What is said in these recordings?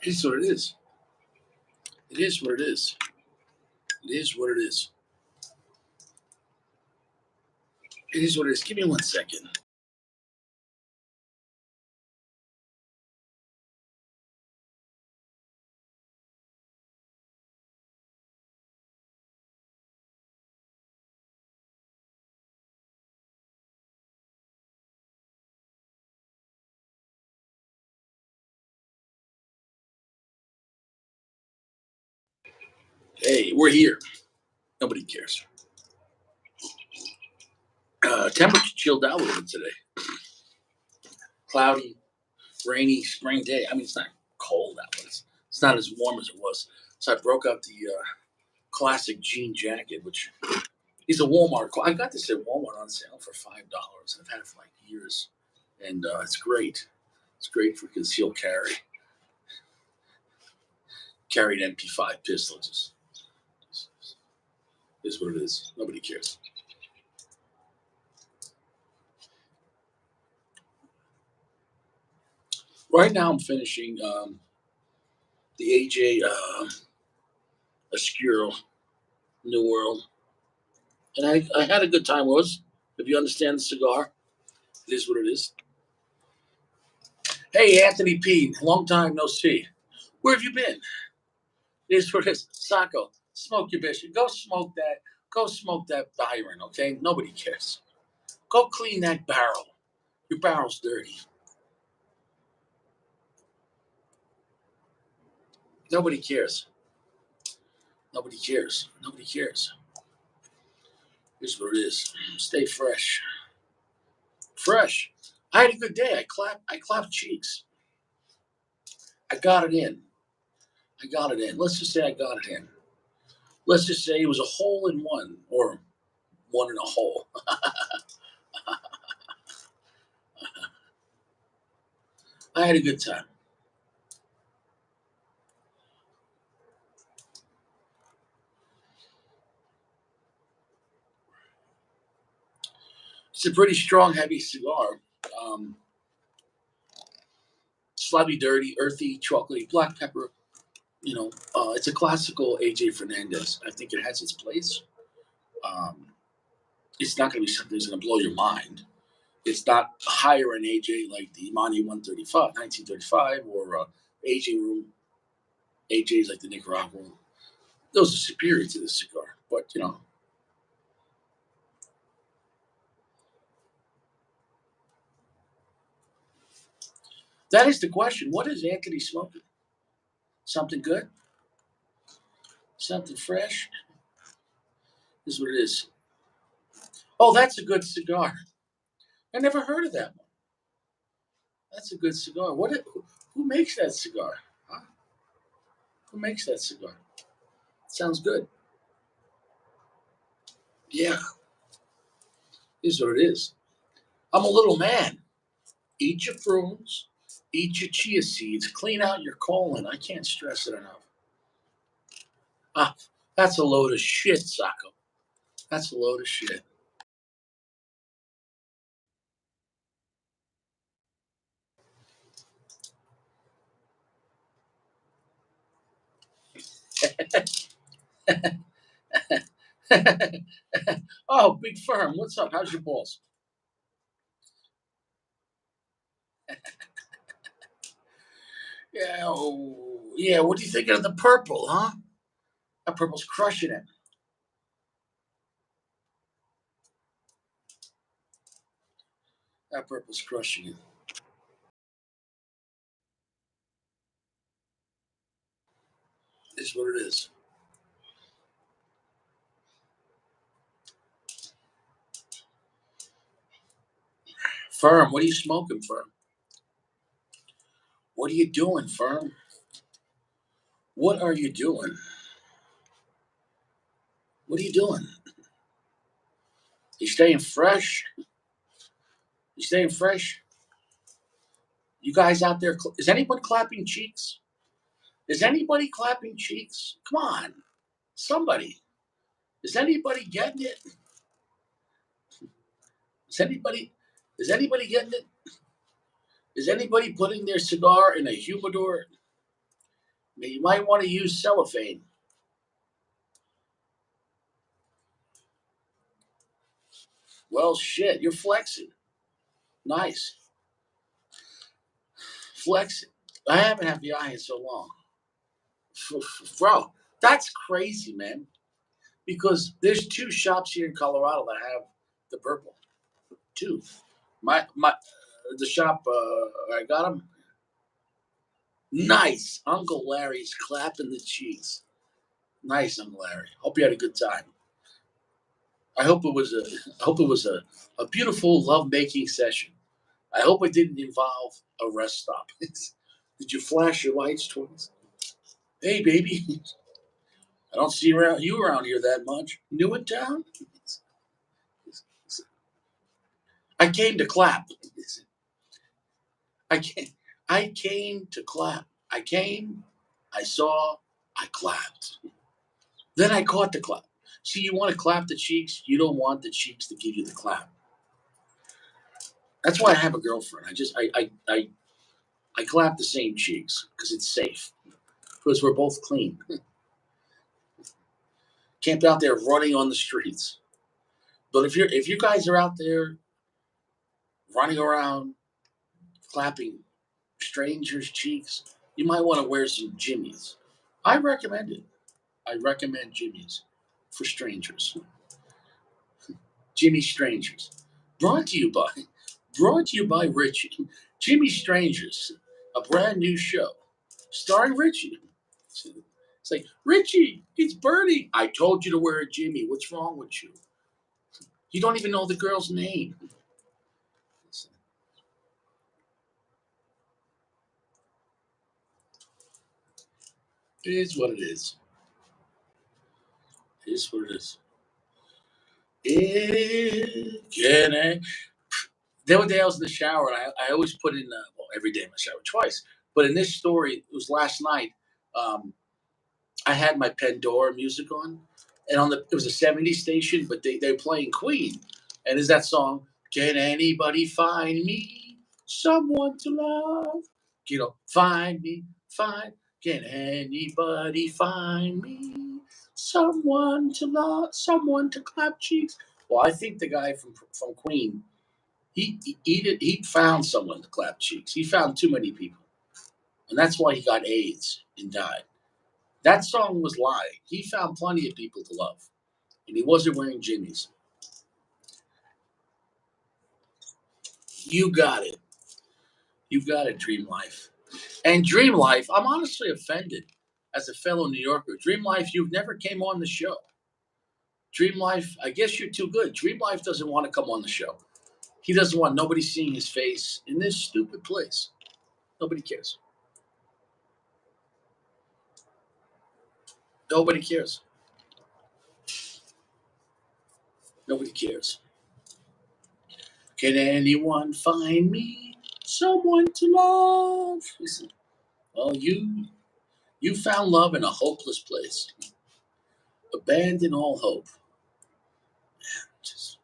It's what it is. It is what it is. It is what it is. It is what it is. Give me 1 second. Hey, we're here. Nobody cares. Temperature chilled out a little bit today. Cloudy, rainy spring day. I mean, it's not cold out, but it's not as warm as it was. So I broke out the classic jean jacket, which is a Walmart. I got this at Walmart on sale for $5. I've had it for like years, and it's great. It's great for concealed carry. Carried MP5 pistol. Just is what it is. Nobody cares. Right now, I'm finishing the AJ Oscuro New World, and I had a good time. Was if you understand the cigar, it is what it is. Hey, Anthony P, long time no see. Where have you been? It is what it is. Sacco, smoke your bishop. Go smoke that. Go smoke that Byron. Okay, nobody cares. Go clean that barrel. Your barrel's dirty. Nobody cares. Nobody cares. Nobody cares. Here's what it is. Stay fresh. Fresh. I had a good day. I clapped cheeks. I got it in. I got it in. Let's just say I got it in. Let's just say it was a hole in one, or one in a hole. I had a good time. It's a pretty strong, heavy cigar. Um, Slightly dirty, earthy, chocolatey, black pepper. It's a classical AJ Fernandez. I think it has its place. Um, it's not going to be something that's going to blow your mind. It's not higher in AJ like the Imani 135, 1935, or AJ Room AJs like the Nicaraguan. Those are superior to this cigar. But, that is the question. What is Anthony smoking? Something good? Something fresh? This is what it is. Oh, that's a good cigar. I never heard of that one. That's a good cigar. Who makes that cigar? Huh? Who makes that cigar? Sounds good. Yeah, is what it is. I'm a little man. Eat your prunes, eat your chia seeds, clean out your colon. I can't stress it enough. Ah, that's a load of shit, Sacco. That's a load of shit. Oh, big firm. What's up? How's your balls? Yeah, oh, yeah. What do you think of the purple, huh? That purple's crushing it. That purple's crushing it. Is what it is. Firm, what are you smoking, Firm? What are you doing, Firm? What are you doing? What are you doing? You staying fresh? You staying fresh? You guys out there? Is anyone clapping cheeks? Is anybody clapping cheeks? Come on, somebody. Is anybody getting it? Is anybody? Is anybody getting it? Is anybody putting their cigar in a humidor? You might want to use cellophane. Well, shit, you're flexing. Nice. Flexing. I haven't had the eye in so long. Bro, that's crazy, man. Because there's two shops here in Colorado that have the purple. Two. My the shop I got them. Nice. Uncle Larry's clapping the cheeks. Nice, Uncle Larry. Hope you had a good time. I hope it was a beautiful love making session. I hope it didn't involve a rest stop. Did you flash your lights twice? Hey, baby. I don't see you around here that much. New in town? I came to clap. I came, I came to clap. I came, I saw, I clapped. Then I caught the clap. See, you want to clap the cheeks. You don't want the cheeks to give you the clap. That's why I have a girlfriend. I clap the same cheeks because it's safe. Because we're both clean. Camped out there running on the streets. But if you guys are out there running around clapping strangers' cheeks, you might want to wear some jimmies. I recommend it. I recommend jimmies for strangers. Jimmy Strangers. Brought to you by Richie. Jimmy Strangers, a brand new show starring Richie. It's like, Richie, it's Bernie. I told you to wear a Jimmy. What's wrong with you? You don't even know the girl's name. It is what it is. It is what it is. It can The other day I was in the shower and I always put in, well, every day I'm in the shower twice. But in this story, it was last night. Um, I had my Pandora music on, and it was a '70s station, but they're playing Queen, and is that song? Can anybody find me someone to love? Find me, find. Can anybody find me someone to love, someone to clap cheeks? Well, I think the guy from Queen, he found someone to clap cheeks. He found too many people, and that's why he got AIDS and died. That song was lying. He found plenty of people to love, and he wasn't wearing jimmies. You got it. You got it, Dream Life. And Dream Life, I'm honestly offended as a fellow New Yorker. Dream Life, you've never came on the show. Dream Life, I guess you're too good. Dream Life doesn't want to come on the show. He doesn't want nobody seeing his face in this stupid place. Nobody cares. Nobody cares. Nobody cares. Can anyone find me someone to love? Listen, well, you found love in a hopeless place. Abandon all hope. Just,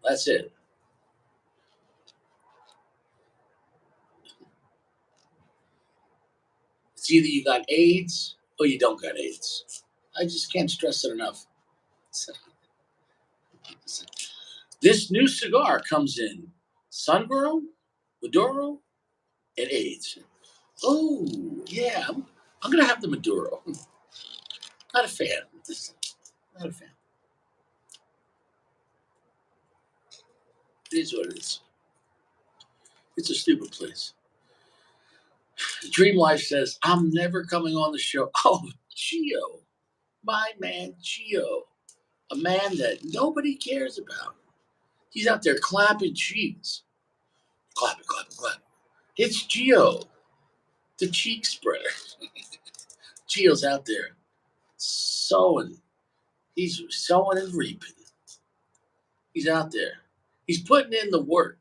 that's it. It's either you got AIDS or you don't got AIDS. I just can't stress it enough. This new cigar comes in Sungrown, Maduro, and AIDS. Oh, yeah. I'm going to have the Maduro. Not a fan. Not a fan. It is what it is. It's a stupid place. Dream Life says, I'm never coming on the show. Oh, Gio. My man, Gio. A man that nobody cares about. He's out there clapping cheeks. Clapping, clapping, clapping. It's Gio, the cheek spreader. Gio's out there sowing. He's sowing and reaping. He's out there. He's putting in the work.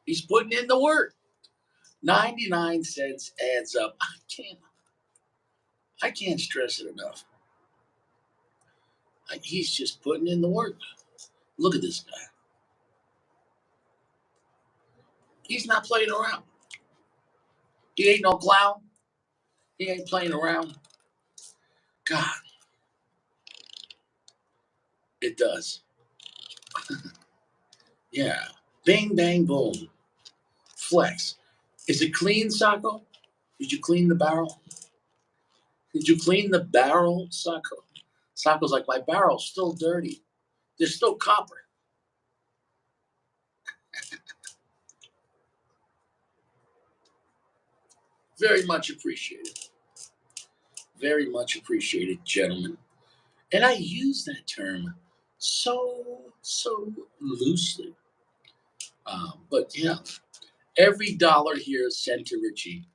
He's putting in the work. 99 cents adds up. I can't stress it enough. He's just putting in the work. Look at this guy. He's not playing around. He ain't no clown. He ain't playing around. God, it does. Yeah. Bing, bang, boom. Flex. Is it clean, Sacco? Did you clean the barrel? Did you clean the barrel, Sacco? Sacco's like, my barrel's still dirty. There's still copper. Very much appreciated. Very much appreciated, gentlemen. And I use that term so loosely. But yeah, every dollar here sent to Richie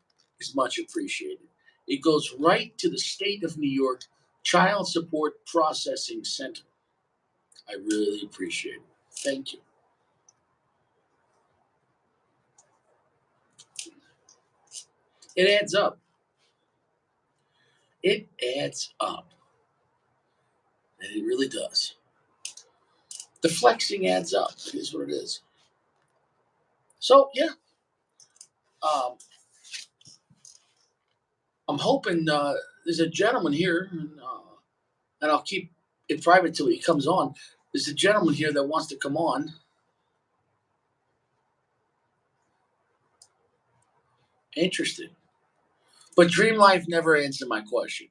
is much appreciated. It goes right to the state of New York Child Support Processing Center. I really appreciate it. Thank you. It adds up. It adds up. And it really does. The flexing adds up. It is what it is. So, yeah. Um, I'm hoping there's a gentleman here, and I'll keep it private till he comes on. There's a gentleman here that wants to come on. Interested. But Dream Life never answered my question.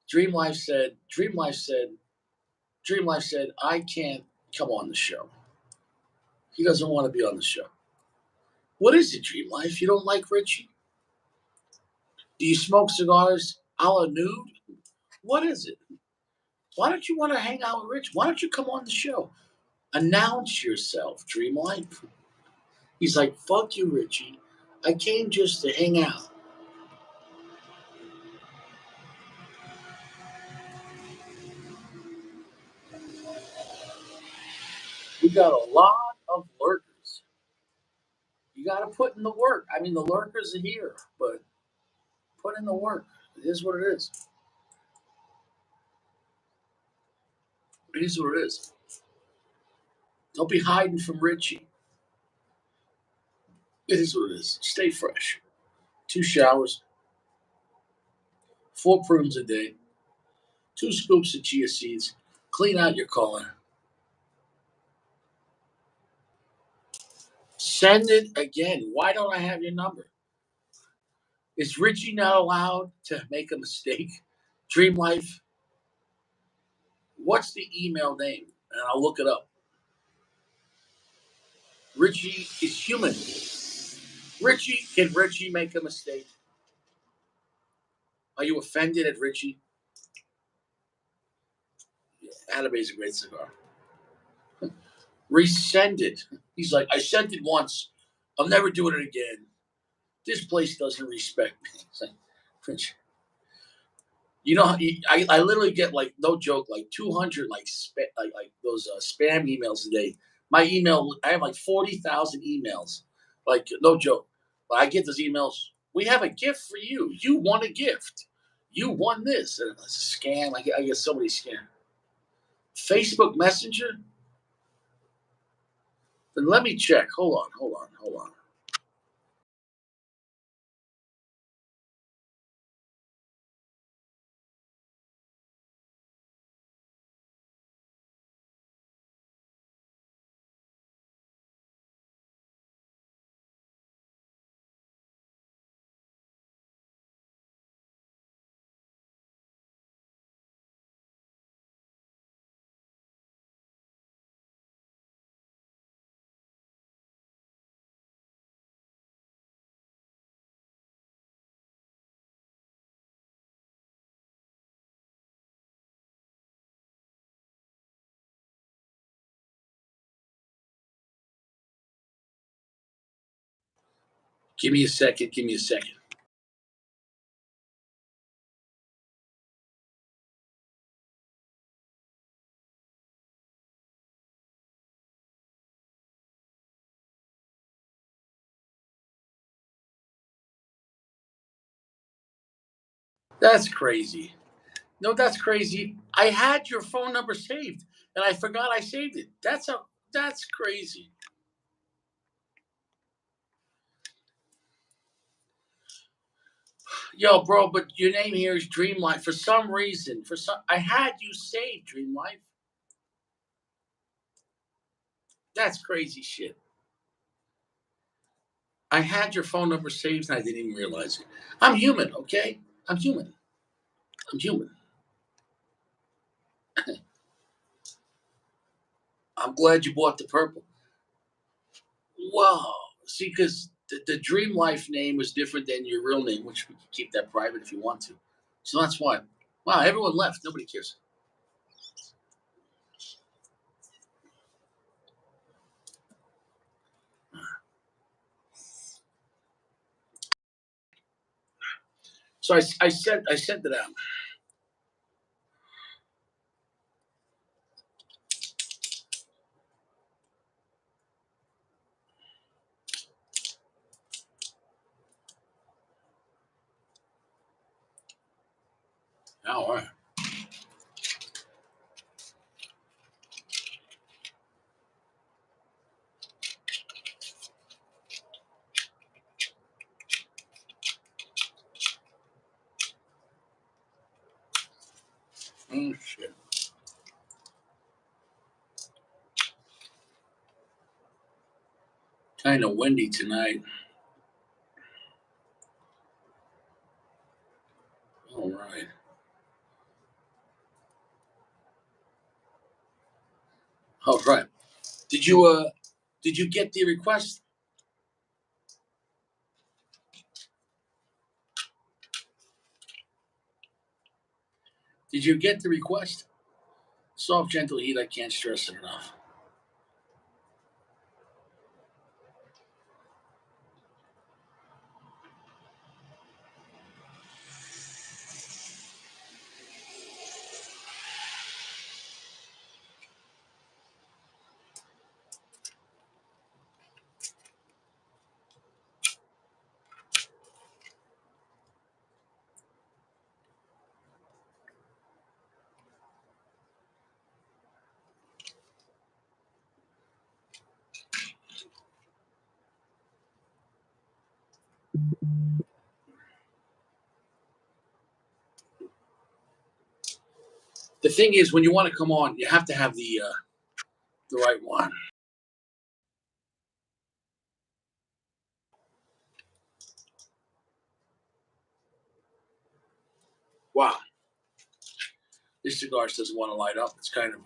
Dream Life said, I can't come on the show. He doesn't want to be on the show. What is it, Dream Life? You don't like Richie? Do you smoke cigars a la nude? What is it? Why don't you want to hang out with Rich? Why don't you come on the show? Announce yourself, Dream Life. He's like, fuck you, Richie. I came just to hang out. We got a lot of lurkers. You got to put in the work. I mean, the lurkers are here, but put in the work. It is what it is. It is what it is. Don't be hiding from Richie. It is what it is. Stay fresh. 2 showers, 4 prunes a day, 2 scoops of chia seeds. Clean out your colon. Send it again. Why don't I have your number? Is Richie not allowed to make a mistake? Dream Life. What's the email name? And I'll look it up. Richie is human. Can Richie make a mistake? Are you offended at Richie? Atabay is a great cigar. Resend it. He's like, I sent it once. I'm never doing it again. This place doesn't respect me. It's like, Rich, you know, I literally get like no joke, like 200 like those spam emails a day. My email, I have like 40,000 emails, like no joke. But I get those emails. We have a gift for you. You won a gift. You won this. And it's a scam. I get so many scams. Facebook Messenger. Then let me check. Hold on. Give me a second. Give me a second. That's crazy. No, that's crazy. I had your phone number saved, and I forgot I saved it. That's crazy. Yo, bro, but your name here is Dream Life. For some reason, I had you saved, Dream Life. That's crazy shit. I had your phone number saved and I didn't even realize it. I'm human, okay? I'm human. I'm human. I'm glad you bought the purple. Wow. See, because the Dream Life name was different than your real name, which we can keep that private if you want to. So that's why. Wow, everyone left. Nobody cares. So I sent it out. Oh, all right. Oh, shit. Kind of windy tonight. All right. All right. Did you did you get the request? Did you get the request? Soft, gentle heat. I can't stress it enough. The thing is, when you want to come on, you have to have the right one. Wow, this cigar doesn't want to light up. It's kind of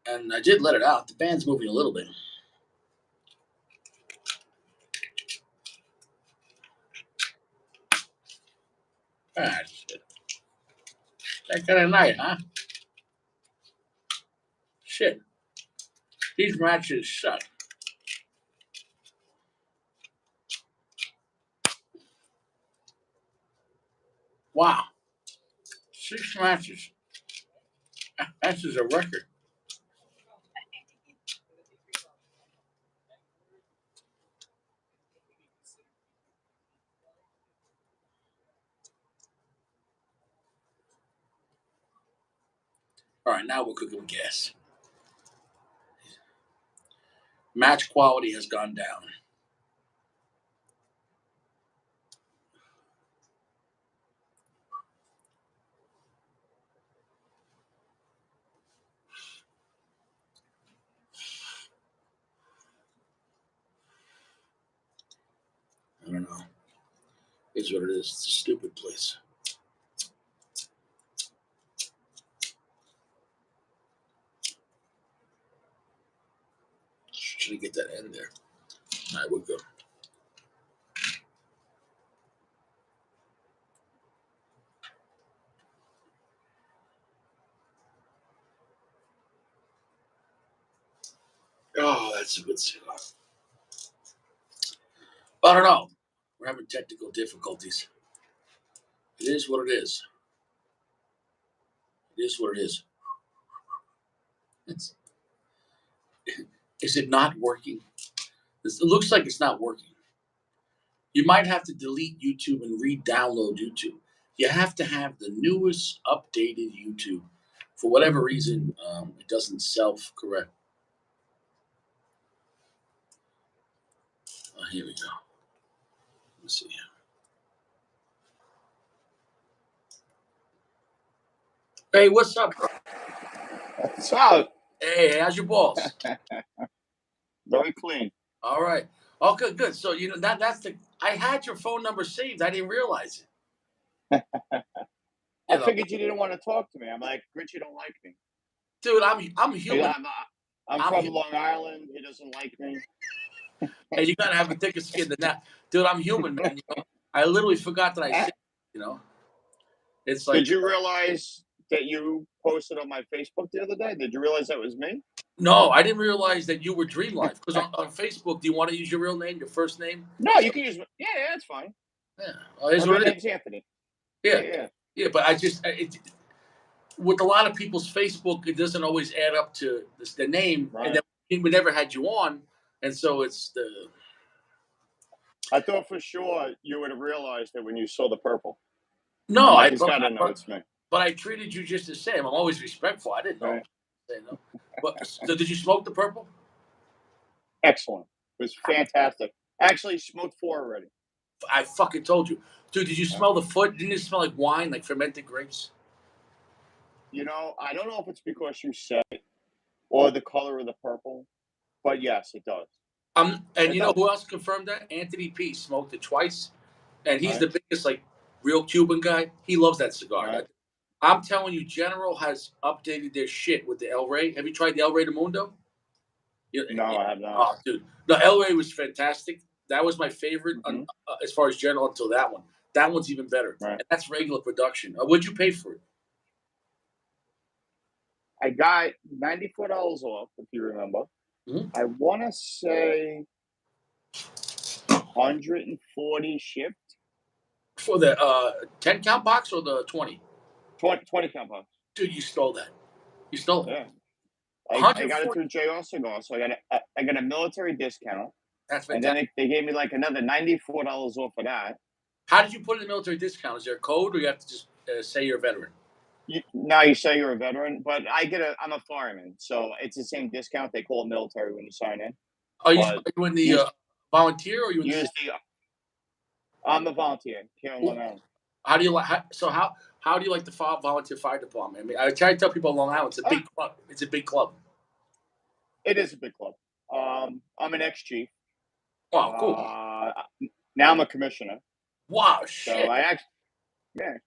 and I did let it out. The band's moving a little bit. Ah, shit. That kind of night, huh? Shit, these matches suck. Wow, 6 matches. That's just a record. All right, now we're cooking with gas. Match quality has gone down. I don't know. It's what it is. It's a stupid place. Should I get that end there? All right, we're good. Oh, that's a good cigar. I don't know. We're having technical difficulties. It is what it is. It is what it is. It's, is it not working? It looks like it's not working. You might have to delete YouTube and re-download YouTube. You have to have the newest, updated YouTube. For whatever reason, it doesn't self-correct. Here we go. Let's see. Hey, what's up, bro? What's up? Hey, how's your balls? Very clean. All right. Oh, good, good. So that's the. I had your phone number saved. I didn't realize it. I You know, figured you didn't want to talk to me. I'm like, Richie don't like me. dude, I'm human. I'm I'm from human. Long Island. He doesn't like me. And you gotta have a thicker skin than that, dude. I'm human, man. I literally forgot that I said. You know, it's Did like you realize that you posted on my Facebook the other day? Did you realize that was me? no, I didn't realize that you were Dream Life because on Facebook, do you want to use your real name, your first name? No, you So can use. Yeah, that's fine. yeah, it's My what it is. name's Anthony. Yeah, Yeah. yeah. But I just with a lot of people's Facebook, it doesn't always add up to the name, and Right. then we never had you on, and so it's the I thought for sure you would have realized it when you saw the purple. no, I'm like, I he's got to know but, it's me. but I treated you just the same. I'm always respectful. I didn't know, Right. you know. But so did you smoke the purple? Excellent. It was fantastic. Actually, smoked 4 already. I fucking told you, dude. Did you Yeah. smell the foot? Didn't it smell like wine, like fermented grapes? I don't know if it's because you said it or the color of the purple, but yes, it does. And It you know does. who else confirmed that? Anthony P. smoked it twice, and he's Right, the biggest like real Cuban guy. He loves that cigar. right. I'm telling you, General has updated their shit with the El Rey. Have you tried the El Rey de Mundo? Yeah, No, I have not. oh, dude, the El Rey was fantastic. That was my favorite Hmm. as far as General until that one. That one's even better, Right. and that's regular production. What'd you pay for it? I got $94 off, if you remember. Mhm. I want to say 140 shipped. For the 10 count box or the 20? 20 count box. Dude, you stole that. You stole it. Yeah. I got it 140. through JR Cigar, so I got a military discount, That's and then fantastic. they gave me like another $94 off of that. How did you put in the military discount? Is there a code, or you have to just say you're a veteran? Now you say you're a veteran, but I'm a fireman, so it's the same discount. They call it military when you sign in, Are but you in the use volunteer, or are you in the use the. I'm a volunteer here in Long Island. How do you like? How do you like the volunteer fire department? I mean, I try to tell people Long Island it's a Uh, big club. It's a big club. it is a big club. I'm an ex chief. Wow, cool. Uh, now I'm a commissioner. Wow, So shit. I actually, yeah.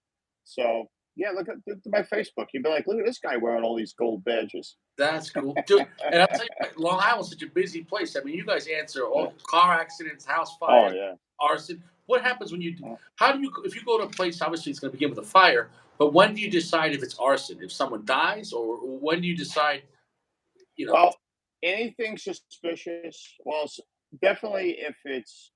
So yeah, look at my Facebook. You'd be like, look at this guy wearing all these gold badges. That's cool, dude. And I'll tell you, what, Long Island's such a busy place. I mean, you guys answer Yeah. all car accidents, house Oh fires, yeah. arson. What happens when you? Uh, How do you? If you go to a place, obviously it's going to begin with a fire. But when do you decide if it's arson? If someone dies, or when do you decide? You know. Well, anything suspicious. Well, definitely if it's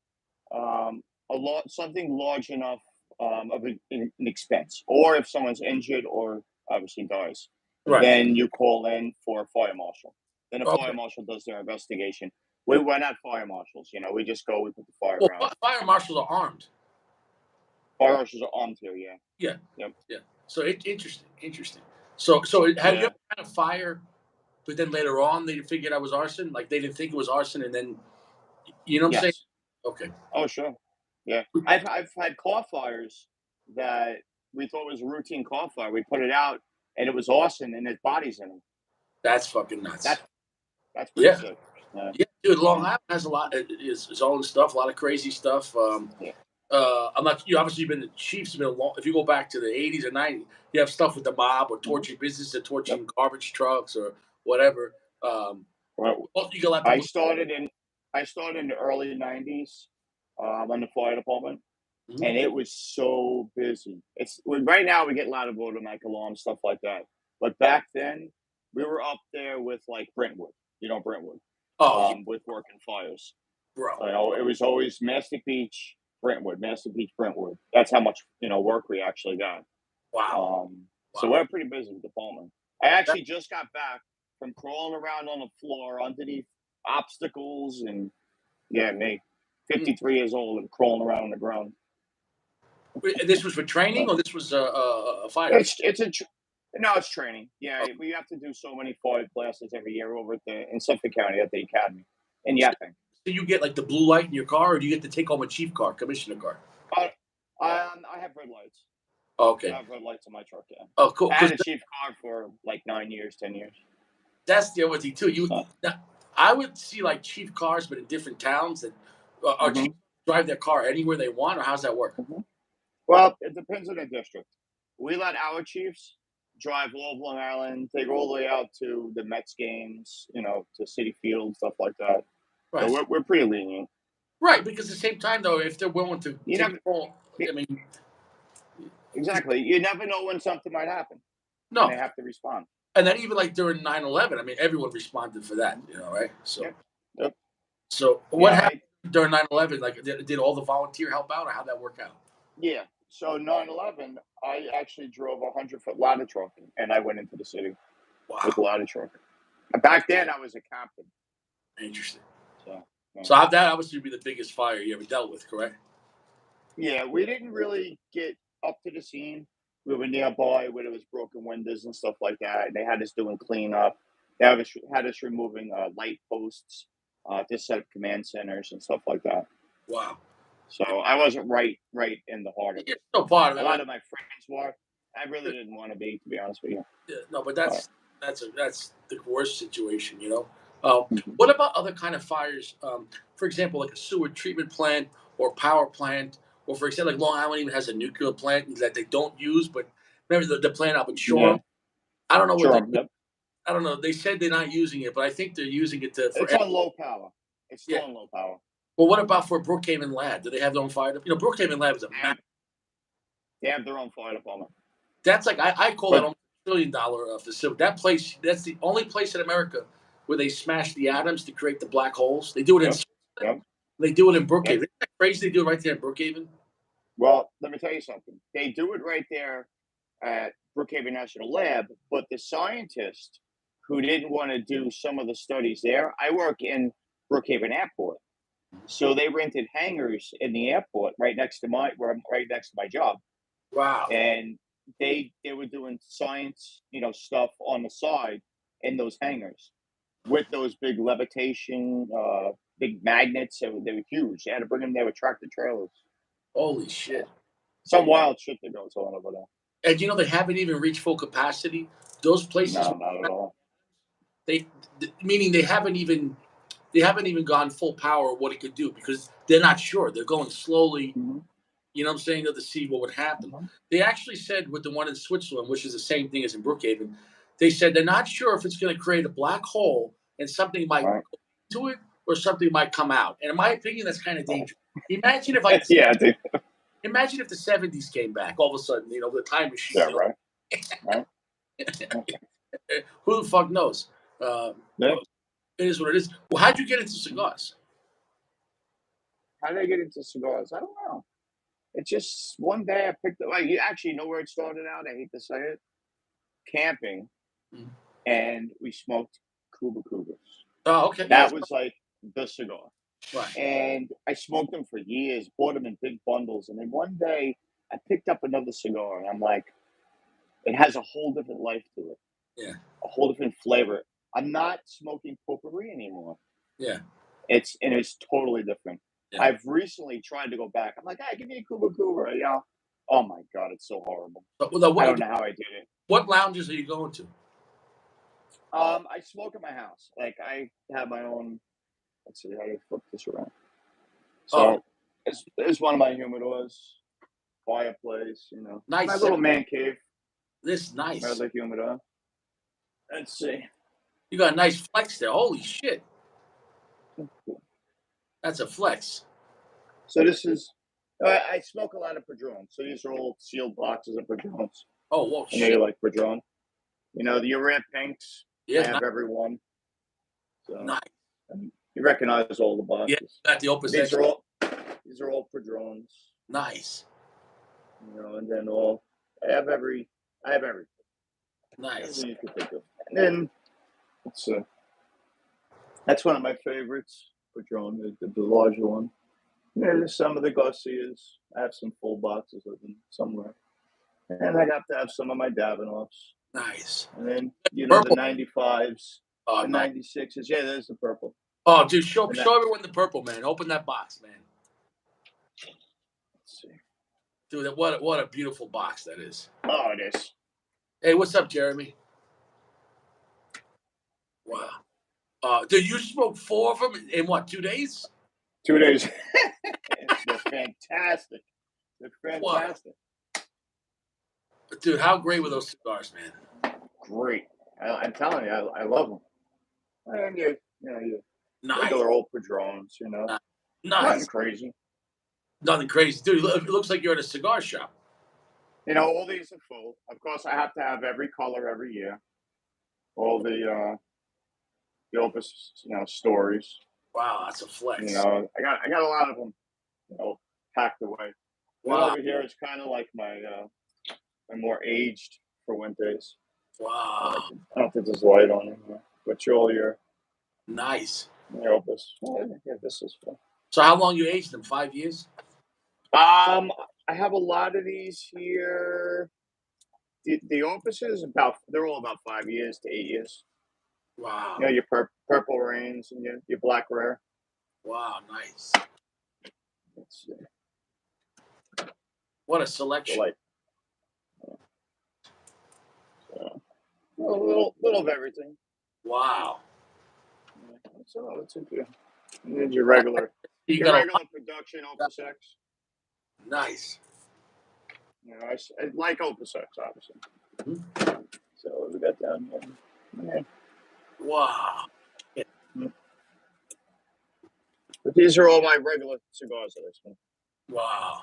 something large enough of an expense, or if someone's injured or obviously dies, Right. then you call in for a fire marshal. Then a fire Okay. marshal does their investigation. We're not fire marshals, we just go, we put the fire Well, out. fire marshals are armed. Fire marshals are armed here, yeah. Yeah. Yep. Yeah. So interesting. Interesting. So have you Yeah. ever had a fire, but then later on they figured I was arson? Like they didn't think it was arson, and then you know what I'm saying? Yes. Okay. Oh, sure. Yeah. I've had car fires that we thought was a routine car fire. We put it out and it was arson and there's bodies in them. That's fucking nuts. That that's pretty Yeah. sick. Yeah. Yeah, dude. Long Yeah. Island has a lot. Its own stuff. A lot of crazy stuff. Yeah. I'm not. You obviously been the Chiefs. Been a long. If you go back to the '80s or '90s, you have stuff with the mob or Mhm. torching businesses, or Yep. torching garbage trucks or whatever. Um, Well, well, you got a lot of I people. started in I started in the early '90s in the fire department, Mhm. and it was so busy. Right now we get a lot of automatic alarms, stuff like that. But back then, we were up there with like Brentwood, Brentwood, Oh yeah, with working fires. bro. It was always Mastic Beach, Brentwood, Mastic Beach, Brentwood. That's how much work we actually got. Wow. So Wow. we're pretty busy with the department. I actually just got back from crawling around on the floor underneath obstacles, and yeah, me, Mm. 53 years old and crawling around on the ground. This was for training, But or this was a fire? it's no, it's training. Yeah, we have to do so many fire classes every year over in Suffolk County at the academy in So, Yapping. so you get like the blue light in your car, or do you get to take home a chief car, commissioner car? Uh, I have red lights. Okay. I have red lights on my truck. Yeah. Oh, cool. I had 'Cause a Chief car for like 9 years, 10 years. that's the other thing too. So, I would see like chief cars, but in different towns. That are hmm chiefs drive their car anywhere they want, or how's that work? hmm Well, it depends on the district. We let our chiefs drive all of Long Island. They go all the way out to the Mets games, to City Field, stuff like that. So Right. we're pretty lenient. Right. Because at the same time, though, if they're willing to You take never, all, y- I mean, exactly. You never know when something might happen, and they no. have to respond. And then even like during 9/11, I mean, everyone responded for that, right? So, Yep. Yep. so what Yeah. happened during 9/11? Like, did all the volunteer help out, or how'd that work out? Yeah. So 9/11, I actually drove a 100-foot ladder truck, and I went into the city with a Wow, ladder truck. Back then, I was a captain. interesting. So yeah. So that obviously would be the biggest fire you ever dealt with, correct? Yeah, we didn't really get up to the scene. We were nearby where there was broken windows and stuff like that. They had us doing cleanup. They had us removing light posts to set up command centers and stuff like that. Wow. So I wasn't right in the heart of You're it. still part of A it. lot of my friends were. I really didn't want to be honest with you. Yeah, no, but But that's the worst situation. mhm. What about other kind of fires? For example, like a sewer treatment plant or power plant, or for example, like Long Island even has a nuclear plant that they don't use, but remember the plant up in Yeah, Shoreham? I don't know what they. sure. Yep. I don't know. They said they're not using it, but I think they're using it for. It's on low power. It's Yeah. still on low power. Well, what about for Brookhaven Lab? Do they have their own fire? Brookhaven Lab is a They map. have, they have their own fire department. That's like I call that But almost $1 trillion facility. That place, that's the only place in America where they smash the atoms to create the black holes. They do it in yep, Switzerland. yep, They do it in Brookhaven. yep. Isn't that crazy? They do it right there in Brookhaven. Well, let me tell you something. They do it right there at Brookhaven National Lab, but the scientist who didn't want to do some of the studies there, I work in Brookhaven Airport. So they rented hangars in the airport right next to my job. Wow. And they were doing science, stuff on the side in those hangars with those big levitation, big magnets. They were huge. They had to bring them there with tractor trailers. Holy shit. Some wild shit that goes on over there. And they haven't even reached full capacity. Those places, No, not at all. they meaning they haven't even gone full power of what it could do because they're not sure. They're going slowly. Hmm. You know what I'm saying? To see what would happen. Hmm. They actually said with the one in Switzerland, which is the same thing as in Brookhaven, they said they're not sure if it's going to create a black hole and something might Right. go into it or something might come out. And in my opinion, that's kind of dangerous. Imagine if like Yeah, dude. imagine if the '70s came back all of a sudden, the time machine. Yeah, right. Right. Who the fuck knows? Yeah. It is what it is. Well, how'd you get into cigars? How did I get into cigars? I don't know. It's just one day I picked up. Like, you actually know where it started out. I hate to say it. Camping, Mhm. and we smoked Cuba Cubas. Oh, okay. Yeah, That was like the cigar. right. And I smoked them for years, bought them in big bundles. And then one day I picked up another cigar and I'm like, it has a whole different life to it, Yeah, a whole different flavor. I'm not smoking potpourri anymore. yeah, It's totally different. yeah. I've recently tried to go back. I'm like, hey, give me a Cuba Cuba, Oh my God, it's so horrible. I don't know how I did it. What lounges are you going to? I smoke in my house. Like I have my own. Let's see how do you flip this around. Oh, So it's one of my humidors, fireplace, nice. my little man cave, This my nice. other humidor. Let's see. You got a nice flex there. Holy shit, that's a flex. So this is. I smoke a lot of Padron. So these are all sealed boxes of Padrons. Oh, whoa, I know you shit. like Padron. The Urea Pinks. I Yeah, have every one. So nice. you recognize all the Yeah, boxes. got the opus. These are all Padrons. Nice, And then I have every. I have everything. nice. Everything you can think of. And then it's that's one of my favorites. Padron, the larger one. There's some of the Garcias. I have some full boxes of them somewhere. And I have to have some of my Davidoffs. Nice. And then, the Purple. 95s, Oh, the nice. 96s. Yeah, there's the purple. Oh, dude, show And show everyone the purple, man. Open that box, man. let's see. Dude, what a beautiful box that is. Oh, it is. Hey, what's up, Jeremy? Wow. Dude, you smoked 4 of them in what, 2 days? 2 days. They're fantastic. They're Wow. fantastic. Dude, how great were those cigars, man? Great. I'm telling you, I love them. And you Nice. regular old Padrones, Nice. nothing crazy. Nothing crazy. Dude, it looks like you're at a cigar shop. All these are full. Of course, I have to have every color every year. All the Opus, stories. Wow, that's a flex. I got a lot of them, packed away. Wow. Over here is kind of like my more aged Fuentes. Wow. I don't think there's light on them, but all your Nice. Opus. Yeah, this is fun. So how long you aged them? 5 years? I have a lot of these here. The Opuses they're all about 5 years to 8 years. Wow. Your purple rains and your black rare. Wow, nice. It's What a selection. like a little of everything. Wow. It's a good. And then your regular production Opus X. Nice. I like Opus X, obviously. Mm-hmm. So we got down here. Yeah. Wow. But these are all my regular cigars that I smoke. Wow.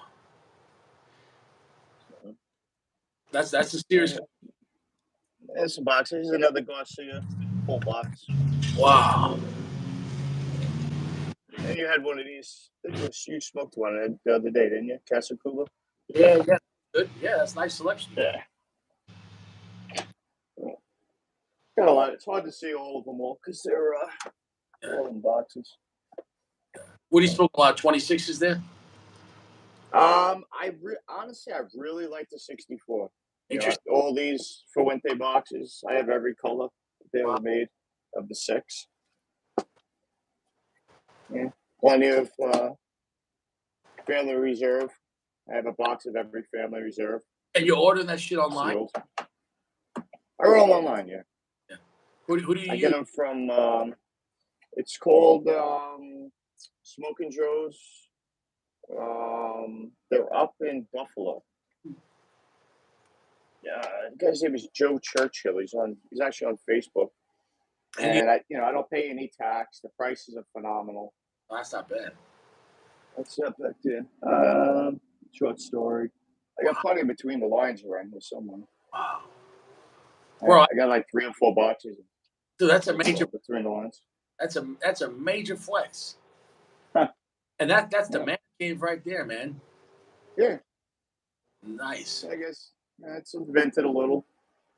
That's a serious. There's some boxes. Here's another Garcia full box. Wow. And you had one of these. You smoked one the other day, didn't you? Casa Cuba? Yeah. Good. Yeah, that's a nice selection. Yeah. Got a lot. It's hard to see all of them all because they're all in boxes. What do you smoke? A lot of 26s there? Honestly, I really like the 64. Interesting. All these Fuente boxes. I have every color they ever made of the 6. Yeah. Plenty of Family Reserve. I have a box of every Family Reserve. And you're ordering that shit online? Sealed. I order them online, yeah. Who do you I use? get them from, it's called Smoking Joe's. They're up in Buffalo. Yeah, the guy's name is Joe Churchill. He's actually on Facebook. And I don't pay any tax. The prices are phenomenal. Oh, that's not bad. What's up back there? Short story. I got plenty between the lines around here somewhere. Wow. Bro, I got like 3 or 4 boxes. Dude, that's a major between the lines. That's a major flex. Huh. And that's the man cave right there, man. Yeah. Nice. I guess it's invented a little.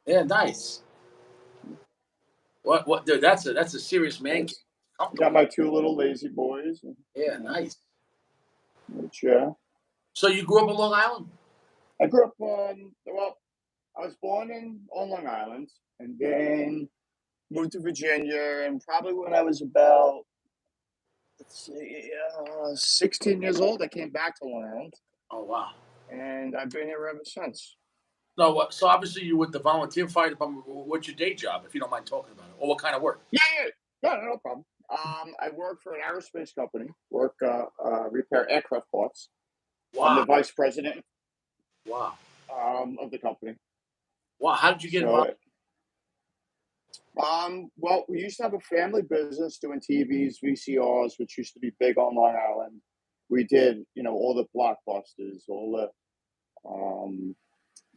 Yeah, nice. What dude, that's a serious man cave. Got my 2 little lazy boys. Yeah, nice. Yeah. So you grew up on Long Island? I grew up I was born on Long Island and then moved to Virginia, and probably when I was about 16 years old, I came back to Long Island. Oh wow. And I've been here ever since. No, so obviously you with the volunteer fire department. What's your day job, if you don't mind talking about it, or what kind of work? Yeah, no problem. I work for an aerospace company. Repair aircraft parts. Wow. I'm the vice president. Wow. Of the company. Wow. How did you get involved? Well, we used to have a family business doing TVs, VCRs, which used to be big on Long Island. We did, all the blockbusters, all the, I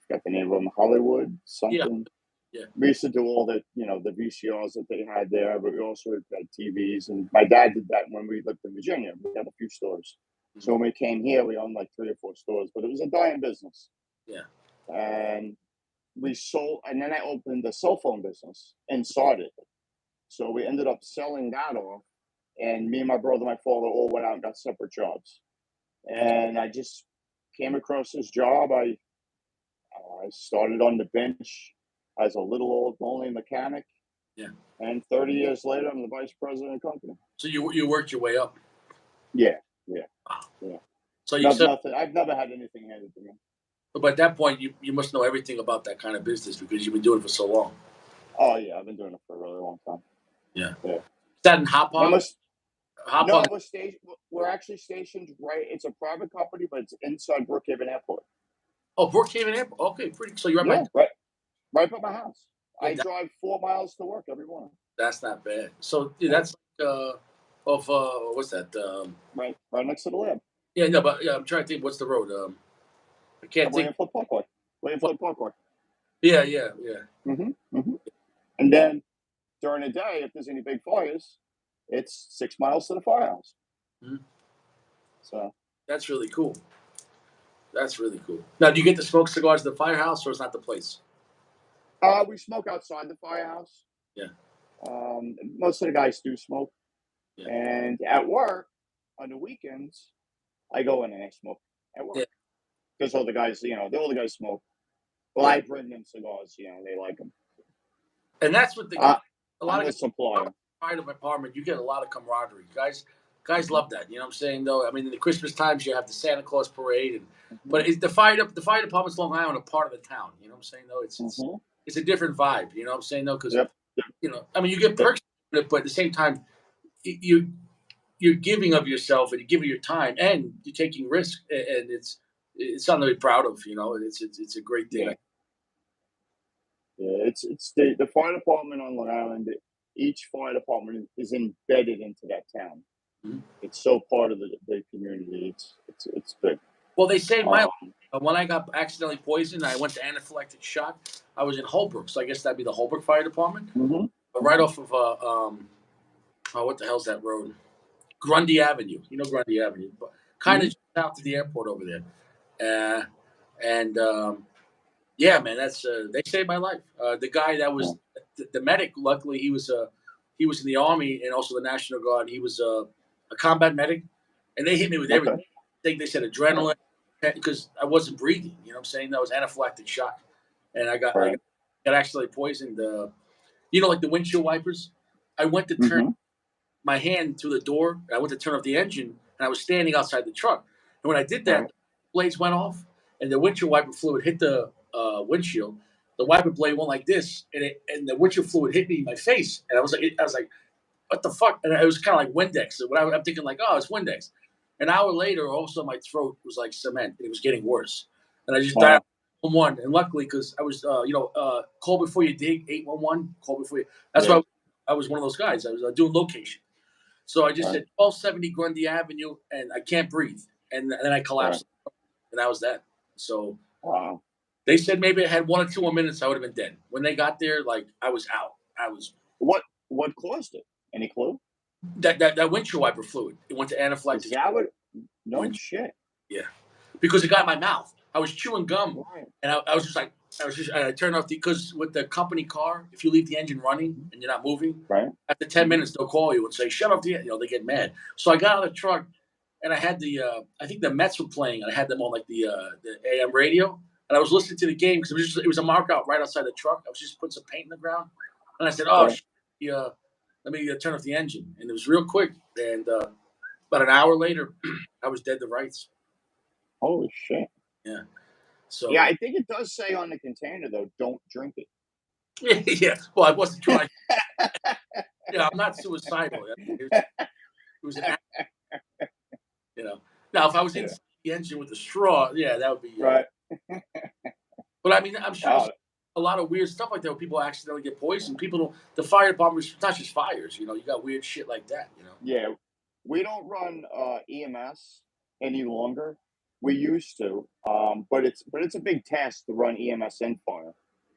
forgot the name of them, Hollywood, something. Yeah. We used to do all the, the VCRs that they had there, but we also had TVs. And my dad did that when we lived in Virginia. We had a few stores. Mm-hmm. So when we came here, we owned like 3 or 4 stores, but it was a dying business. Yeah. And we sold, and then I opened the cell phone business and started it. So we ended up selling that off, and me and my brother, my father, all went out and got separate jobs. And I just came across this job. I started on the bench as a little old lonely mechanic. Yeah. And 30 years later, I'm the vice president of the company. So you worked your way up. Yeah. Wow. Yeah. So you No, said, nothing. I've never had anything handed to me. but at that point, you must know everything about that kind of business because you've been doing it for so long. Oh yeah, I've been doing it for a really long time. Yeah. Yeah. Is that in Hop And Hog? Hop no, Hog. we're actually stationed right. It's a private company, but it's inside Brookhaven Airport. Oh, Brookhaven Airport. Okay, pretty. So you're at Yeah, my. right by my house. Yeah, I drive 4 miles to work every morning. that's not bad. So yeah, Yeah, that's like, of what's that? right next to the lab. Yeah, no, but yeah, I'm trying to think. What's the road? I can't think. William Flip Parkway. William What? Flip Parkway. Yeah, yeah, yeah. Mm-hmm. And then during the day, if there's any big fires, it's 6 miles to the firehouse. Mhm. So That's really cool. That's really cool. Now, do you get to smoke cigars at the firehouse, or is not the place? we smoke outside the firehouse. Yeah, Most of the guys do smoke. yeah, And at work, on the weekends, I go in and I smoke at yeah, work. Because all the guys, all the guys smoke. Well, yeah. I bring them cigars, they like them. And that's what a lot I'm of the guys supplier. pride of my apartment. You get a lot of camaraderie, guys love that. You know what I'm saying? Though, I mean, in the Christmas times, you have the Santa Claus parade, Mm-hmm. but the fire department's Long Island, a part of the town. You know what I'm saying? Though, Mm-hmm. it's a different vibe. You know what I'm saying? Though, because Yep. I mean, you get Yep. perks, but at the same time, you you're giving of yourself and you're giving your time and you're taking risks, and it's something to be proud of. You know, it's a great thing. Yeah. Yeah. It's the fire department on Long Island. Each fire department is embedded into that town. Mhm. It's so part of the community. It's big. Well, they saved my life. Um, When I got accidentally poisoned, I went to anaphylactic shock. I was in Holbrook, so I guess that'd be the Holbrook Fire Department, mm-hmm. but right off of oh, what the hell's that road? Grundy Avenue. You know Grundy Avenue, but kind Mm-hmm. of south to the airport over there. Uh, and yeah, man, that's they saved my life. The guy that Yeah. was the medic, luckily he was in the army and also the National Guard. He was a combat medic, and they hit me with everything. Okay. They said adrenaline because I wasn't breathing. You know what I'm saying? That was anaphylactic shock, and I Right. got accidentally poisoned. Like the windshield wipers. I went to turn Mm-hmm. my hand through the door. I went to turn off the engine, and I was standing outside the truck. And when I did that, Right. the blades went off, and the windshield wiper fluid hit the windshield. The wiper blade went like this, and the windshield fluid hit me in my face. And I was like, what the fuck? And it was kind of like Windex. So I'm thinking like, oh, it's Windex. An hour later, also my throat was like cement. It was getting worse, and I just died. Wow. 111, and luckily because I was, call before you dig, 811, call before you. That's Yeah. why I was one of those guys. I was doing location. So I just Right. said 1270 Grundy Avenue, and I can't breathe, and then I Right. collapsed, and that was that. So Wow. they said maybe I had 1 or 2 more minutes, I would have been dead. When they got there, like I was out. I was What caused it? Any clue? that windshield wiper fluid. It went to Is anaphylactic. that what? No Wind- shit. Yeah, because it got in my mouth. I was chewing gum, Right. and I was just like, I turned off because with the company car, if you leave the engine running and you're not moving, Right. after 10 minutes they'll call you and say, "Shut off the," they get mad. So I got out of the truck, and I had I think the Mets were playing, and I had them on like the AM radio, and I was listening to the game because it was a mark out right outside the truck. I was just putting some paint in the ground, and I said, "Oh, Right. yeah, let me turn off the engine," and it was real quick, and about an hour later, I was dead to rights. Holy shit. Yeah. So Yeah, I think it does say on the container though, don't drink it. yeah. Well, I wasn't trying. Yeah, I'm not suicidal. It was an Now, if I was Yeah. in the engine with a straw, yeah, that would be. Right. But I mean, I'm sure Wow. there's a lot of weird stuff like that where people accidentally get poisoned. People don't. The fire department, it's not just fires. You got weird shit like that. Yeah. We don't run EMS any longer. We used to. But it's a big task to run EMS and fire.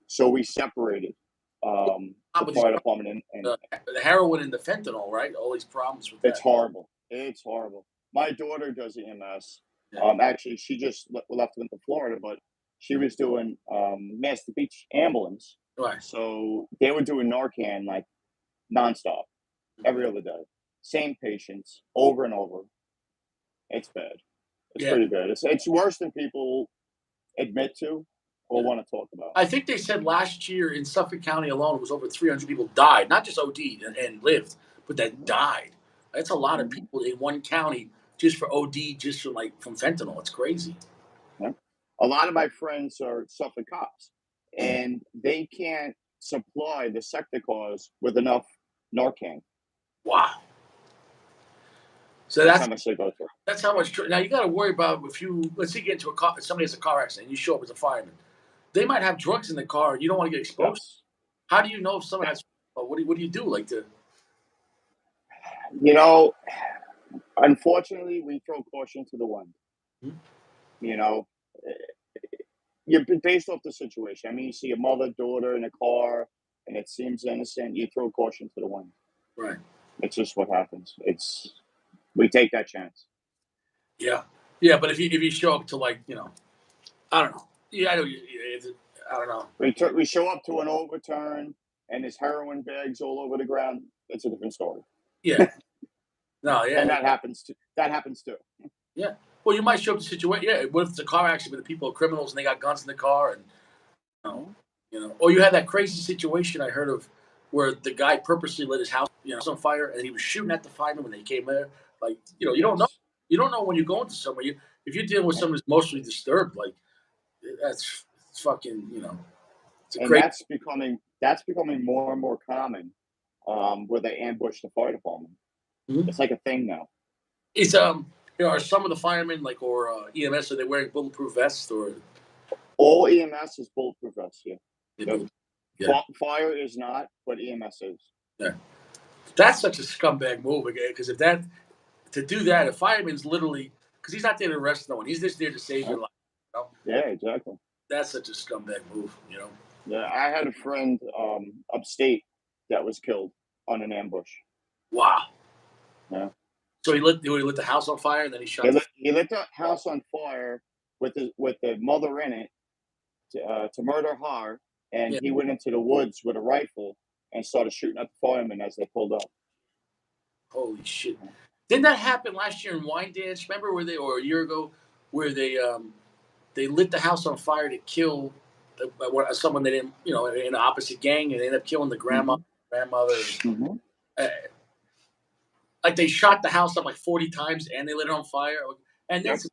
So we separated Top the of these fire department and the heroin and the fentanyl, right? All these problems with it's that. horrible. It's horrible. My daughter does EMS. Yeah. Actually, she just left went to Florida, but she was doing Master Beach ambulance. Right. So they were doing Narcan like nonstop every Mhm. other day. Same patients over and over. It's bad. It's Yeah. pretty bad. It's worse than people admit to or Yeah. want to talk about. I think they said last year in Suffolk County alone, it was over 300 people died, not just OD'd and lived, but that died. That's a lot of Mhm. people in one county just for OD, just from fentanyl. It's crazy. Yeah. A lot of my friends are Suffolk cops, and they can't supply the sector cars with enough Narcan. Wow. So That's how much they go through. that's how much. Now you got to worry about if you let's say you get into a car, somebody has a car accident, you show up as a fireman. They might have drugs in the car. You don't want to get exposed. Yes. How do you know if someone has? What do you do? Like to You know, unfortunately, we throw caution to the wind. Hmm? You know, you're based off the situation. I mean, you see a mother, daughter in a car, and it seems innocent. You throw caution to the wind. right? It's just what happens. We take that chance. Yeah, yeah. But if you show up to I don't know. Yeah, I know. I don't know. We show up to an overturn, and there's heroin bags all over the ground. It's a different story. Yeah. No. And Yeah. that happens too. Yeah. Well, you might show up to a situation. Yeah. What if it's a car accident where the people are criminals and they got guns in the car and Mhm. Or you had that crazy situation I heard of where the guy purposely lit his house, on fire, and he was shooting at the firemen when they came there. Like, you don't know. Yes. You don't know when you're going to somewhere. If you're dealing with someone who's emotionally disturbed, like that's fucking, it's a And crazy. that's becoming more and more common, where they ambush the fire department. Mhm. It's like a thing now. It's are some of the firemen or EMS, are they wearing bulletproof vests or All EMS is bulletproof vests. Yeah. they Yep. bullet? Yeah, Fire is not, but EMS is. yeah. That's such a scumbag move again. Because if that to do that, a fireman's literally because he's not there to arrest no one. He's just there to save Huh? your life. You know? Yeah, exactly. That's such a scumbag move. Yeah, I had a friend upstate that was killed on an ambush. Wow. Yeah. So he lit the house on fire and then he He shot the. lit, he lit the house on fire with the mother in it to murder her, and Yeah. he went into the woods with a rifle and started shooting at the firemen as they pulled up. Holy shit! Didn't that happen last year in Wine Dance? Remember where or a year ago where they lit the house on fire to kill someone they didn't in the opposite gang and they ended up killing the Hmm. grandmother. Hmm. Uh, like they shot the house up like 40 times and they lit it on fire. And Yep. that's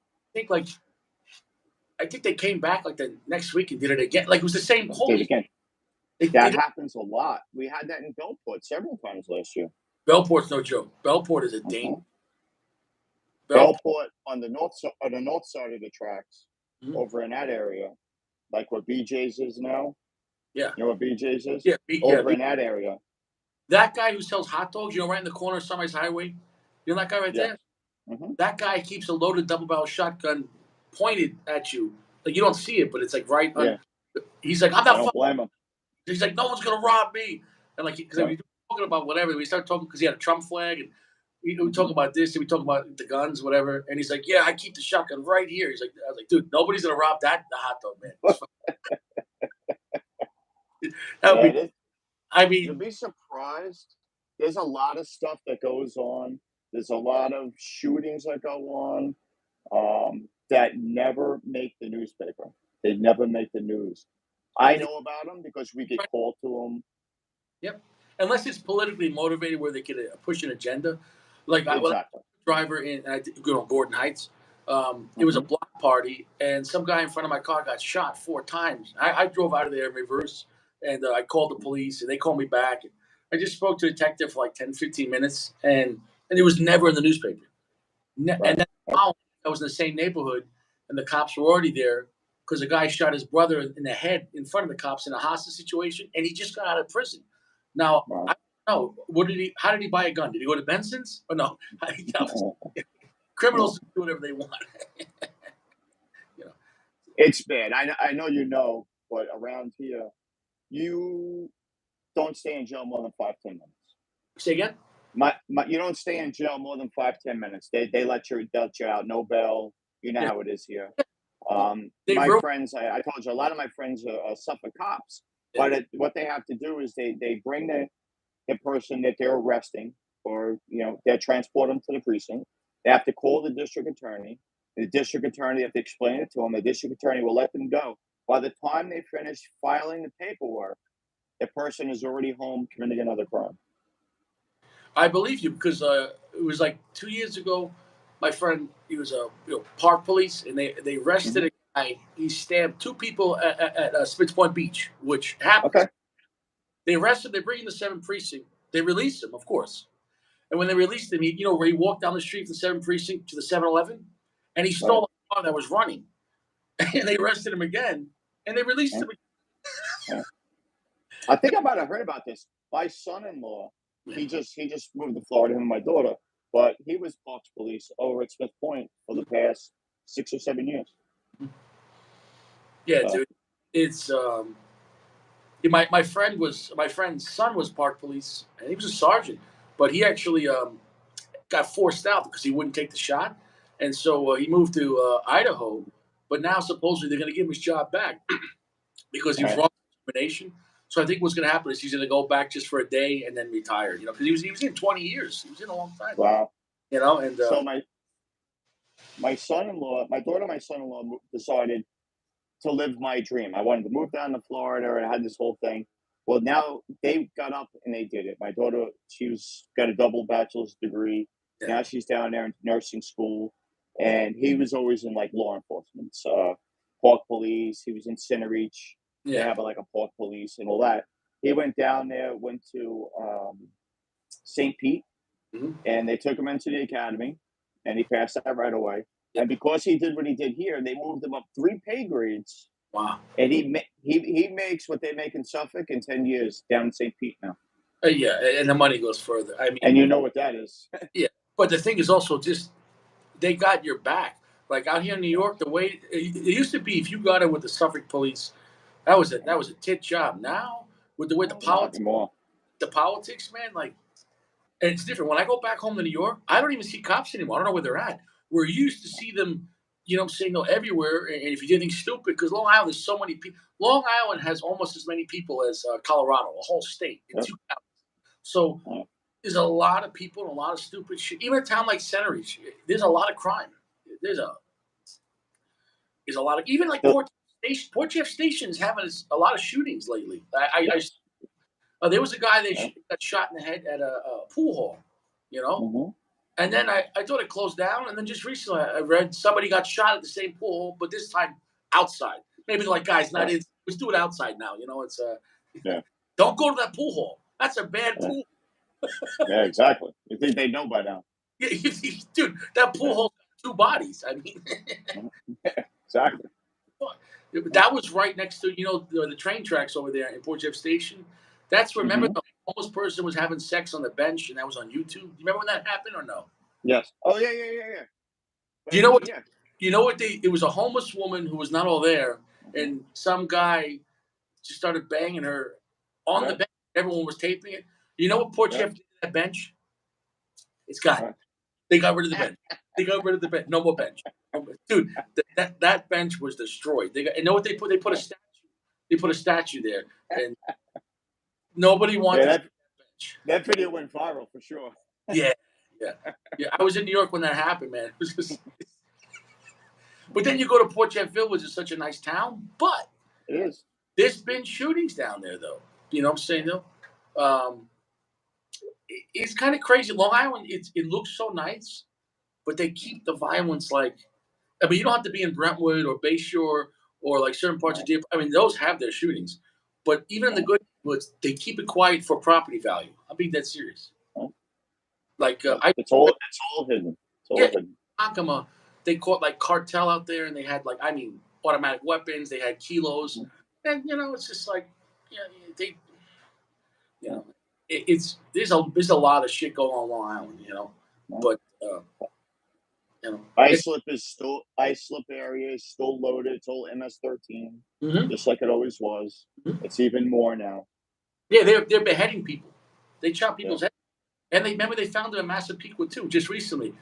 I think they came back like the next week and did it again. Like it was the same. Did it Holy, again. they That did it. happens a lot. We had that in Belport several times last year. Bellport's no joke. Bellport is a danger. Mhm. Bellport. Belport on the north side of the tracks, Mhm. over in that area, like where BJ's is now. Yeah. You know what BJ's is? Yeah. Over in that area. That guy who sells hot dogs, right in the corner of Sunrise Highway, that guy right Yes. there? Hmm. That guy keeps a loaded double barrel shotgun pointed at you. Like you don't see it, but it's like right on. Yeah. He's like, I'm I not don't fucking. blame him. He's like, no one's gonna rob me. And like, because Yeah. we were talking about whatever, we started talking because he had a Trump flag, and we talk about this, and we talk about the guns, whatever. And he's like, yeah, I keep the shotgun right here. He's like, I was like, dude, nobody's gonna rob the hot dog man. That would Yeah, be. I you'll mean, be surprised. There's a lot of stuff that goes on. There's a lot of shootings that go on, that never make the newspaper. They never make the news. I know about them because we get called to them. yep. Unless it's politically motivated, where they can push an agenda. Like Exactly. driver in Gordon Heights. It was a Hmm. block party, and some guy in front of my car got shot 4 times. I drove out of there in reverse, and I called the police, and they called me back. And I just spoke to a detective for like 10, 15 minutes, and it was never in the newspaper. And Right. then I was in the same neighborhood, and the cops were already there because the guy shot his brother in the head in front of the cops in a hostage situation, and he just got out of prison. Now, Right. I don't know, how did he buy a gun? Did he go to Benson's? Or no? Criminals do whatever they want. you know. It's bad. I know you know, but around here, you don't stay in jail more than 5-10 minutes. Say again? You don't stay in jail more than 5-10 minutes. They let you out, no bail. You know Yeah. how it is here. They My wrote. friends, I told you, a lot of my friends are Suffolk cops. Yeah. But what they have to do is they bring the person that they're arresting, or they transport them to the precinct. They have to call the district attorney. The district attorney, they have to explain it to them. The district attorney will let them go. By the time they finish filing the paperwork, the person is already home committing another crime. I believe you because it was like 2 years ago. my friend, he was a park police, and they arrested Mhm. a guy. He stabbed two people at Spitz Point Beach, which happens. Okay. They arrested. They bring him to 7th Precinct. They released him, of course. And when they released him, where he walked down the street from 7th Precinct to the 7-Eleven, and he Right. stole a car that was running. And they arrested him again, and they released Yeah. him. Yeah. I think I might have heard about this. My son-in-law, Yeah, he just moved to Florida, him and my daughter, but he was Parks Police over at Smith Point for the past 6 or 7 years. yeah, So, dude. It's my friend's son was park police, and he was a sergeant, but he actually got forced out because he wouldn't take the shot, and so he moved to Idaho. But now supposedly they're going to give him his job back because he was right. wrong with discrimination. So I think what's going to happen is he's going to go back just for a day and then retire. Because he was in 20 years. He was in a long time. Wow. And So my son-in-law, my daughter, and my son-in-law decided to live my dream. I wanted to move down to Florida, and I had this whole thing. Well, now they got up and they did it. My daughter, she's got a double bachelor's degree. yeah, Now she's down there in nursing school, and he was always in like law enforcement, park police. He was in Center Reach. They yeah, have like a park police and all that. He went down there, went to St. Pete, mhm, and they took him into the academy, and he passed that right away. yeah. And because he did what he did here, they moved him up 3 pay grades, Wow. and he makes what they make in Suffolk in 10 years down in St. Pete now. Yeah, and the money goes further. I mean, And you know what that is. yeah. But the thing is also just they got your back. Like out here in New York, the way it used to be, if you got it with the Suffolk police, that was a tit job. Now with the way Not anymore. the politics, man, like and it's different. When I go back home to New York, I don't even see cops anymore. I don't know where they're at. Where you used to see them, I'm saying no everywhere. And if you did anything stupid, because Long Island, there's so many people. Long Island has almost as many people as Colorado, a whole state in Yep. 2 counties. So Yep. there's a lot of people and a lot of stupid shit. Even a town like Centery, there's a lot of crime. There's a there's a lot of even like So, Port Jeff Station is having a lot of shootings lately. There was a guy that yeah. got shot in the head at a pool hall, you know, Hmm. and then I thought it closed down, and then just recently I read somebody got shot at the same pool hall, but this time outside. Maybe like guys, not Right. in. Let's do it outside now. It's Yeah. don't go to that pool hall. That's a bad Yeah. pool. Yeah. Exactly. You think they know by now? Dude, that pool Yeah. hall got 2 bodies. I mean, Mhm. Exactly. Yeah. that was right next to the train tracks over there in Port Jeff Station. That's remember Hmm. the homeless person was having sex on the bench, and that was on YouTube. Do you remember when that happened or no? Yes. Oh yeah, yeah, yeah, yeah. Do you know what? Yeah. You know what they? It was a homeless woman who was not all there, Hmm. and some guy just started banging her on the Right. bench. Everyone was taping it. You know what Port Yeah. Jeff did to that bench? It's gone. Right. They got rid of the bench. They got rid of the bench. No more bench. Dude, that bench was destroyed. And know what they put? They put a Yeah. statue. They put a statue there, and nobody Yeah. wanted to see That that bench. that video went viral for sure. Yeah, yeah, yeah. I was in New York when that happened, man. It was just, but then you go to Port Jeff Village. It's such a nice town, but It is. there's been shootings down there, though. You know what I'm saying, though? It's kind of crazy. Long Island, it looks so nice, but they keep the violence like. I mean, you don't have to be in Brentwood or Bayshore or like certain parts of Right. Deer. I mean, those have their shootings, but even in the Right. good neighborhoods, they keep it quiet for property value. I'm being dead serious. Right. Like Yeah. I, It's all hidden. It's all yeah, hidden. Yakima, they caught like cartel out there, and they had like automatic weapons. They had kilos, Mhm. and it's just like yeah, they you Yeah. know it's there's a lot of shit going on Long Island, Yeah. but it's Ice slip area is still loaded. It's all MS-13, mhm, just like it always was. mhm. It's even more now. Yeah, they're beheading people. They chop Yeah. people's heads, and they remember they found them in Massapequa too, just recently.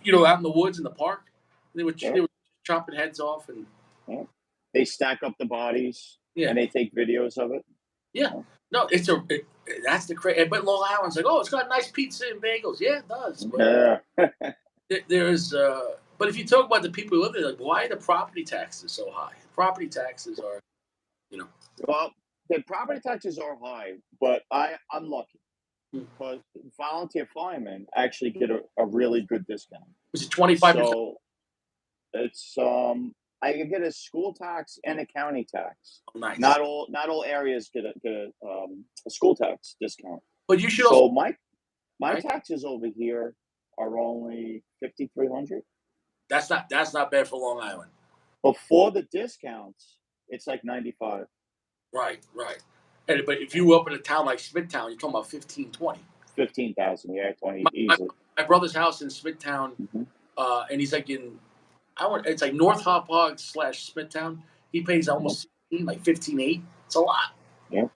Out in the woods in the park, Yeah. they were chopping heads off, and Yeah. They stack up the bodies yeah, and they take videos of it. yeah. Yeah. No, that's the crazy. But Long Island's like, oh, it's got nice pizza and bagels. Yeah, it does. But Yeah. there's, but if you talk about the people who live there, like, why are the property taxes so high? Property taxes are, you know, Well, the property taxes are high, but I'm lucky hmm. because volunteer firemen actually get a really good discount. Was it 25%? So it's I can get a school tax and a county tax. Oh, nice. Not all areas get a school tax discount. But you should also, So my right? taxes over here are only $5,300. That's not bad for Long Island. Before the discounts, it's like 95. Right. But if you were up in a town like Smithtown, you're talking about 15, 20. 15,000, yeah, 20 My, easily. my brother's house in Smithtown, Mhm. and he's like it's like North Hopog / Smithtown. He pays almost 16, like 15.8. It's a lot. Yeah.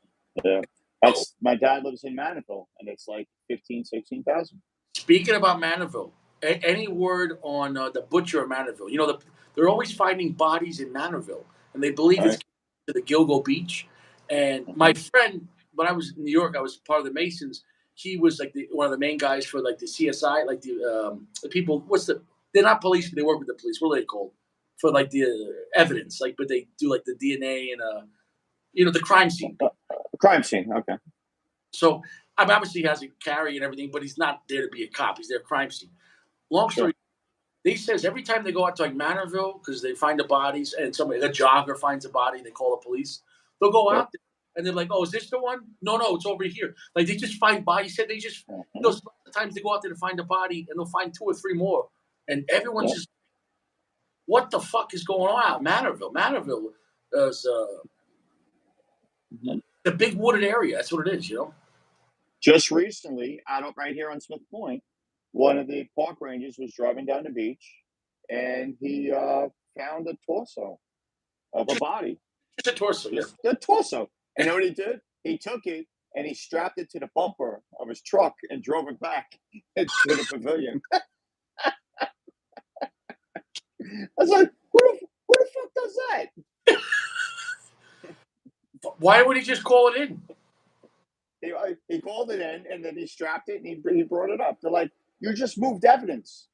That's my dad lives in Manaville, and it's like 15, 16,000. Speaking about Manorville, any word on the butcher of Manorville? You know, they're always finding bodies in Manorville, and they believe it's Right. to the Gilgo Beach. And my friend, when I was in New York, I was part of the Masons. He was like one of the main guys for like the CSI, like the people. They're not police, but they work with the police. What are they called? For like the evidence, like, but they do like the DNA and the crime scene. Crime scene, okay. So I mean, obviously he has a carry and everything, but he's not there to be a cop. He's there crime scene. Long story. They says every time they go out to like Manorville because they find the bodies and a jogger finds a body, they call the police. They'll go out there and they're like, "Oh, is this the one? No, it's over here." Like they just find bodies. He said they just sometimes they go out there to find a body and they'll find 2 or 3 more, and everyone's just, what the fuck is going on out in Manorville? Manorville is the big wooded area. That's what it is, Just recently, right here on Smith Point, one of the park rangers was driving down the beach, and he found a torso of a body. Just a torso, Just a torso. And you know what he did? He took it and he strapped it to the bumper of his truck and drove it back to the pavilion. I was like, who the fuck does that? Why would he just call it in? He called it in, and then he strapped it, and he brought it up. They're like, you just moved evidence.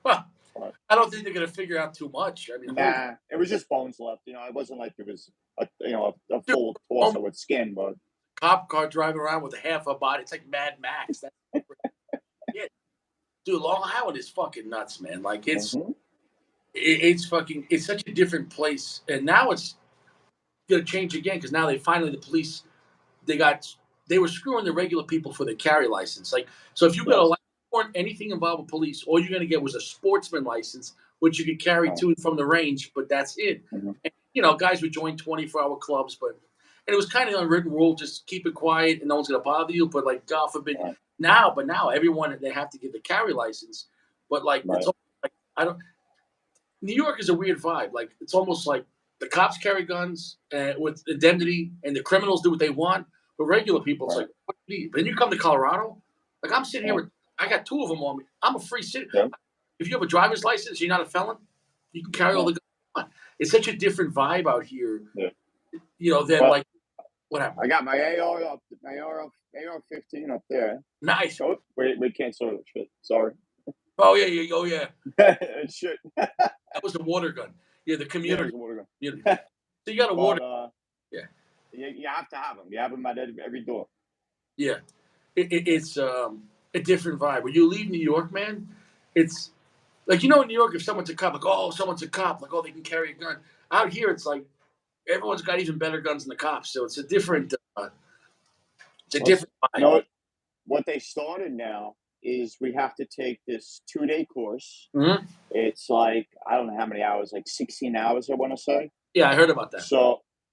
Well, I don't think they're going to figure out too much. I mean, Nah, it was just bones left. It wasn't like it was a full torso with skin, but cop car driving around with a half a body. It's like Mad Max. That's yeah. Dude, Long Island is fucking nuts, man. Like it's it's such a different place, and now it's going to change again because now the police they were screwing the regular people for the carry license. Like, so if you got a license or anything involved with police, all you're going to get was a sportsman license, which you could carry to and from the range, but that's it. And, guys would join 24-hour clubs, and it was kind of an unwritten rule, just keep it quiet and no one's going to bother you. But like, God forbid, now everyone, they have to get the carry license. But like, it's like, New York is a weird vibe. Like, it's almost like the cops carry guns with indemnity, and the criminals do what they want. But regular people, it's like, what do you need? But then you come to Colorado, like I'm sitting here I got 2 of them on me. I'm a free citizen. If you have a driver's license, you're not a felon. You can carry all the guns you want. It's such a different vibe out here. Than like what happened. I got my AR-15 up there. Nice. Oh, we can't sort of shit. Sorry. Oh yeah. Shit. That was a water gun. Yeah, the community. Yeah, water gun. So you got a water. You have to have them. You have them at every door. Yeah, it's a different vibe. When you leave New York, man, it's like in New York, if someone's a cop, like, oh, someone's a cop, like, oh, they can carry a gun. Out here, it's like everyone's got even better guns than the cops, so it's a different. Different vibe. What they started now is we have to take this 2-day course. Mm-hmm. It's like, I don't know how many hours, like 16 hours, I want to say. Yeah, I heard about that.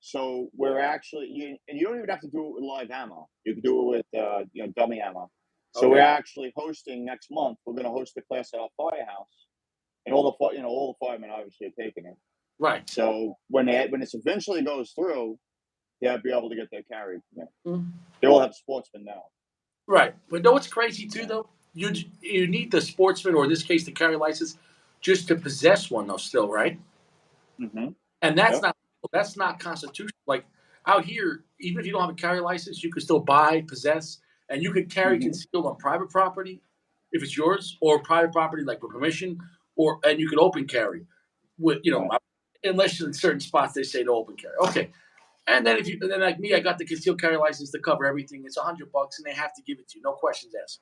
So we're actually, and you don't even have to do it with live ammo. You can do it with dummy ammo. So we're actually hosting next month. We're going to host a class at our firehouse, and all the firemen obviously are taking it. Right. So when it eventually goes through, they'll be able to get their carry. Yeah. Mm-hmm. They all have sportsmen now. Right, but know what's crazy too, though? You need the sportsman, or in this case, the carry license, just to possess one, though. Still, right? Mm-hmm. And that's not constitutional. Like out here, even if you don't have a carry license, you can still buy, possess, and you can carry concealed on private property if it's yours, or private property like with permission, and you can open carry with unless in certain spots they say to open carry. Okay. And then then like me, I got the concealed carry license to cover everything. It's $100, and they have to give it to you, no questions asked,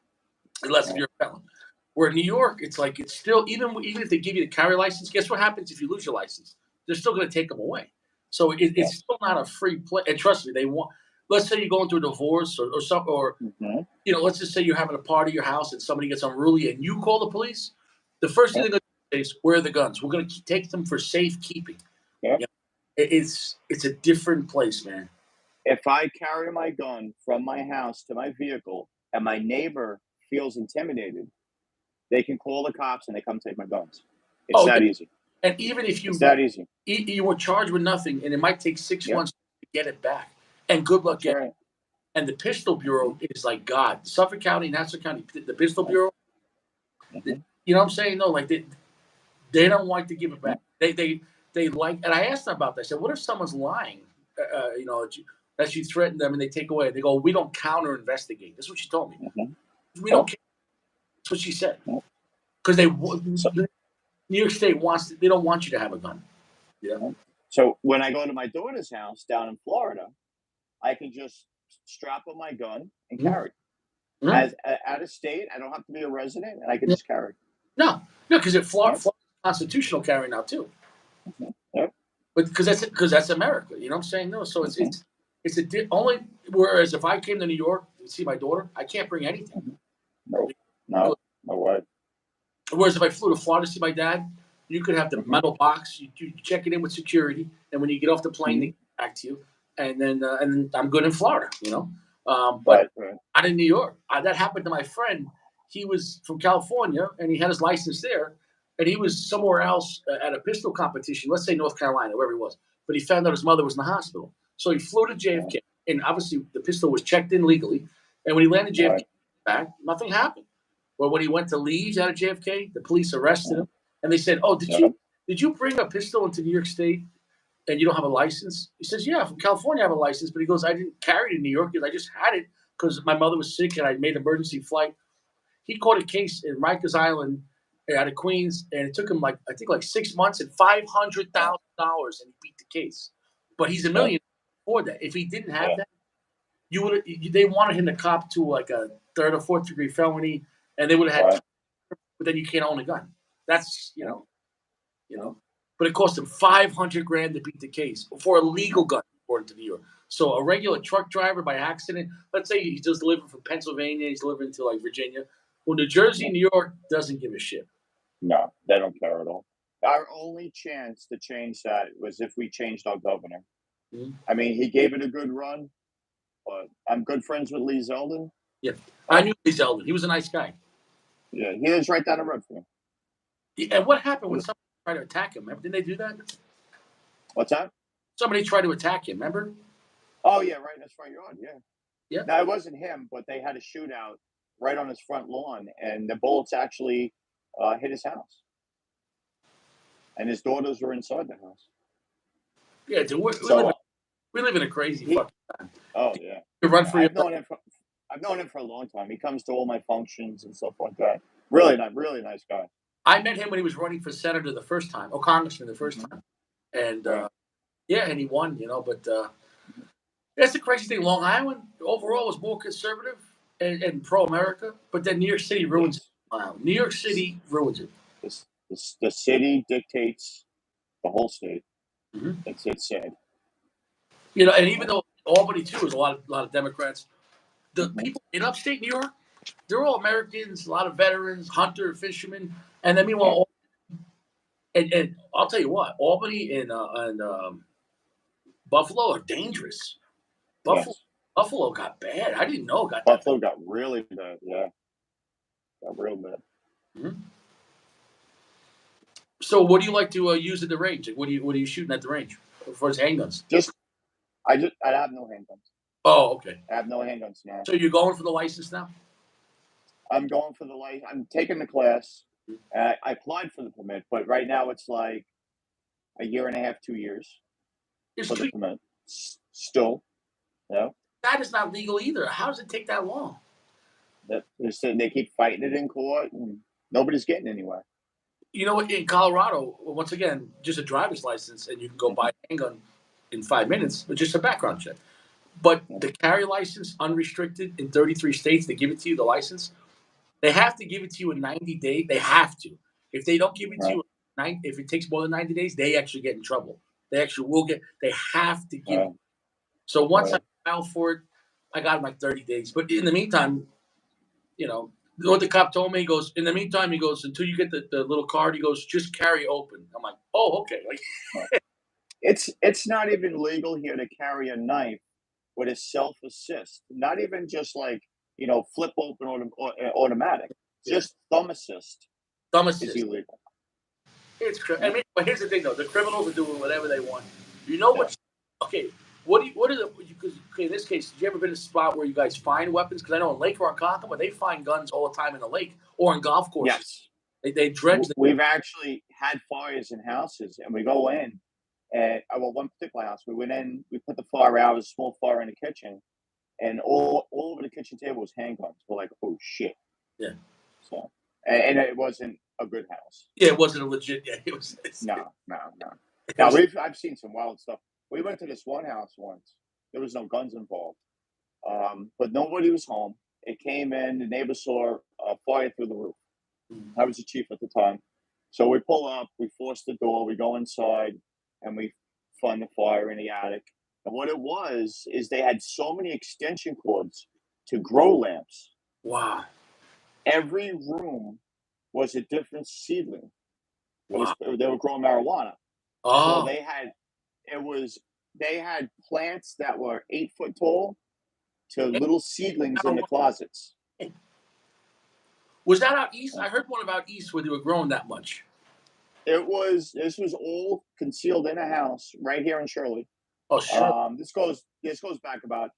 unless if you're a felon. Where in New York, it's like it's still even if they give you the carry license, guess what happens if you lose your license? They're still going to take them away. So it's Yes. still not a free play. And trust me, they want. Let's say you're going through a divorce or something, or Mhm. let's just say you're having a party at your house and somebody gets unruly and you call the police. The first thing Yep. they're going to say is, "Where are the guns? We're going to take them for safekeeping." Yep. You know, it's a different place, man. If I carry my gun from my house to my vehicle and my neighbor feels intimidated, they can call the cops and they come take my guns. It's Oh, that yeah. easy. And even if It's that easy. you were charged with nothing, and it might take 6 Yep. months to get it back, and good luck That's getting. right. And the Pistol Mhm. Bureau is like God. Suffolk County, Nassau County, the Pistol Yep. Bureau. Mhm. You know what I'm saying? No, like they don't like to give it back. Mhm. They like, and I asked them about that. I said, "What if someone's lying? That you threaten them and they take away?" They go, "We don't counter investigate." That's what she told me. Mhm. We don't Yep. care. That's what she said. Yep. Because So, New York State they don't want you to have a gun. Yeah. yep. So when I go to my daughter's house down in Florida, I can just strap on my gun and Mhm. carry. Mhm. Out of state, I don't have to be a resident, and I can Yeah. just carry. No, no, because Yep. Florida's constitutional carry now too. Mhm. Yep. But because that's America. You know what I'm saying? No, so Mhm. it's only. Whereas if I came to New York to see my daughter, I can't bring anything. Mhm. No. No. No way. Whereas if I flew to Florida to see my dad, you could have the Mhm. metal box. You check it in with security, and when you get off the plane, they Mhm. get back to you, and then I'm good in Florida. But Right. Right. not in New York. That happened to my friend. He was from California, and he had his license there, and he was somewhere else at a pistol competition. Let's say North Carolina, wherever he was. But he found out his mother was in the hospital, so he flew to Right. JFK, and obviously the pistol was checked in legally. And when he landed JFK, Right. back nothing happened. Well, when he went to leave out of JFK, the police arrested Mhm. him, and they said, "Oh, did Yep. you bring a pistol into New York State and you don't have a license?" He says, "Yeah, from California I have a license," but he goes, "I didn't carry it in New York because I just had it because my mother was sick and I made an emergency flight." He caught a case in Rikers Island out of Queens, and it took him I think 6 months and Yep. $500,000, and he beat the case. But he's a Yep. million for that. If he didn't have Yeah. that, you would they wanted him to cop to like a third or fourth degree felony, and they would have had. Right. But then you can't own a gun. That's Yep. you know. But it cost him 500 grand to beat the case for a legal gun, according to New York. So a regular truck driver by accident, let's say he's just delivering from Pennsylvania, he's delivering to like Virginia. Well, New Jersey, Yep. New York doesn't give a shit. No, they don't care at all. Our only chance to change that was if we changed our governor. Mhm. I mean, he gave it a good run, but I'm good friends with Lee Zeldin. Yeah, I Um, knew Lee Zeldin. He was a nice guy. yeah, he lives right down the road from me. And what happened when Li- somebody tried to attack him? Remember, didn't they do that? What's that? Somebody tried to attack him. Remember? Oh yeah, right in his front yard. Yeah. Yeah. Now it wasn't him, but they had a shootout right on his front lawn, and the bullets actually hit his house, and his daughters were inside the house. Yeah, dude, So we live in a crazy he, fucking time. oh yeah, You run for your I've life. known him for I've known him for a long time. He comes to all my functions and stuff like that. Really nice guy. I met him when he was running for senator the first time, or congressman the first Hmm. time, and Right. yeah, and he won. But that's the crazy thing. Long Island overall was more conservative and pro America, but then New York City ruins it. Yes. Wow. New York City ruins it. The city dictates the whole state. Mhm. It's sad. And even though Albany too is a lot of Democrats, the Hmm. people in upstate New York, they're all Americans, a lot of veterans, hunter, fishermen, and then Yeah. meanwhile, and I'll tell you what, Albany and Buffalo are dangerous. Buffalo Yes. Buffalo got bad. I didn't know it got that bad. Buffalo got really bad. Yeah, got real bad. Mhm. So, what do you like to use at the range? Like, what are you shooting at the range as far as handguns? Just I have no handguns. Oh, okay. I have no handguns now. So you're going for the license now? I'm going for the light. I'm taking the class. I applied for the permit, but right now it's like a year and a half, 2 years It's for the too. permit. Still, you know, That is not legal either. How does it take that long? they keep fighting it in court, and nobody's getting anywhere. In Colorado, once again, just a driver's license, and you can go buy Hmm. a handgun in 5 minutes with just a background check. But Yeah. the carry license, unrestricted in 33 states, they give it to you, the license. They have to give it to you in 90 days. They have to. If they don't give it to Right. you, if it takes more than 90 days, they actually get in trouble. They actually will get. They have to give it. Right. So once I Right. filed for it, I got it in like 30 days. But in the meantime, what the cop told me, he goes, in the meantime, he goes, until you get the little card, he goes, just carry open. I'm like, oh, okay. Like, Right. It's not even legal here to carry a knife with a self assist. Not even just like flip open automatic. yeah, Just thumb assist thumb is assist. illegal. I Yeah. mean, but here's the thing, though: the criminals are doing whatever they want. You know Yeah. what? Okay, what are the? Because okay, in this case, did you ever been in a spot where you guys find weapons? Because I know in Lake Ronkonkoma, they find guns all the time in the lake or in golf courses. Yes. They dredge them. We've actually had fires in houses, and we go in, and well, one particular house, we went in, we put the fire out, it was a small fire in the kitchen, and all over the kitchen table was handguns. We're like, oh shit. Yeah, So, and it wasn't a good house. yeah, it wasn't a legit. Yeah, it was. No, no, no. It Now was I've seen some wild stuff. We went to this one house once. There was no guns involved, but nobody was home. It came in. The neighbors saw a fire through the roof. I was the chief at the time. So we pull up, we force the door, we go inside, and we find the fire in the attic. And what it was is they had so many extension cords to grow lamps. wow, Every room was a different seedling. wow. They were growing marijuana. So Oh, they had plants that were 8 foot tall to little seedlings in the closets. was that out east? I heard one about east where they were growing that much. This was all concealed in a house right here in Shirley. Oh, sure. This goes back about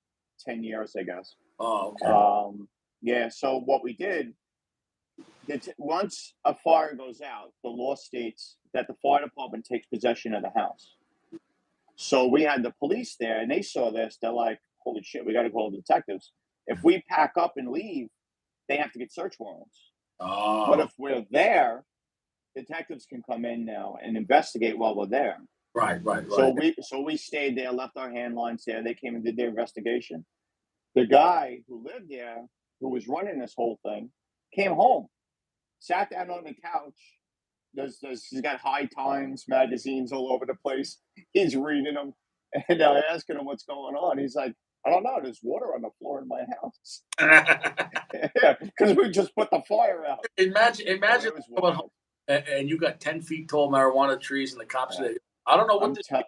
10 years, I guess. Oh, okay. Yeah. So what we did, once a fire goes out, the law states that the fire department takes possession of the house. So we had the police there, and they saw this. They're like, "Holy shit, we got to call the detectives. If we pack up and leave, they have to get search warrants. But Oh, if we're there, detectives can come in now and investigate while we're there." right, right, So right. we stayed there, left our handlines there. They came and did their investigation. The guy who lived there, who was running this whole thing, came home, sat down on the couch. He's got High Times magazines all over the place. He's reading them, and asking him what's going on. He's like, "I don't know. There's water on the floor in my house." Yeah, because we just put the fire out. So Imagine it was coming home wild. and you got 10 feet tall marijuana trees and the cops are Yeah. there. I don't know what I'm this. telling.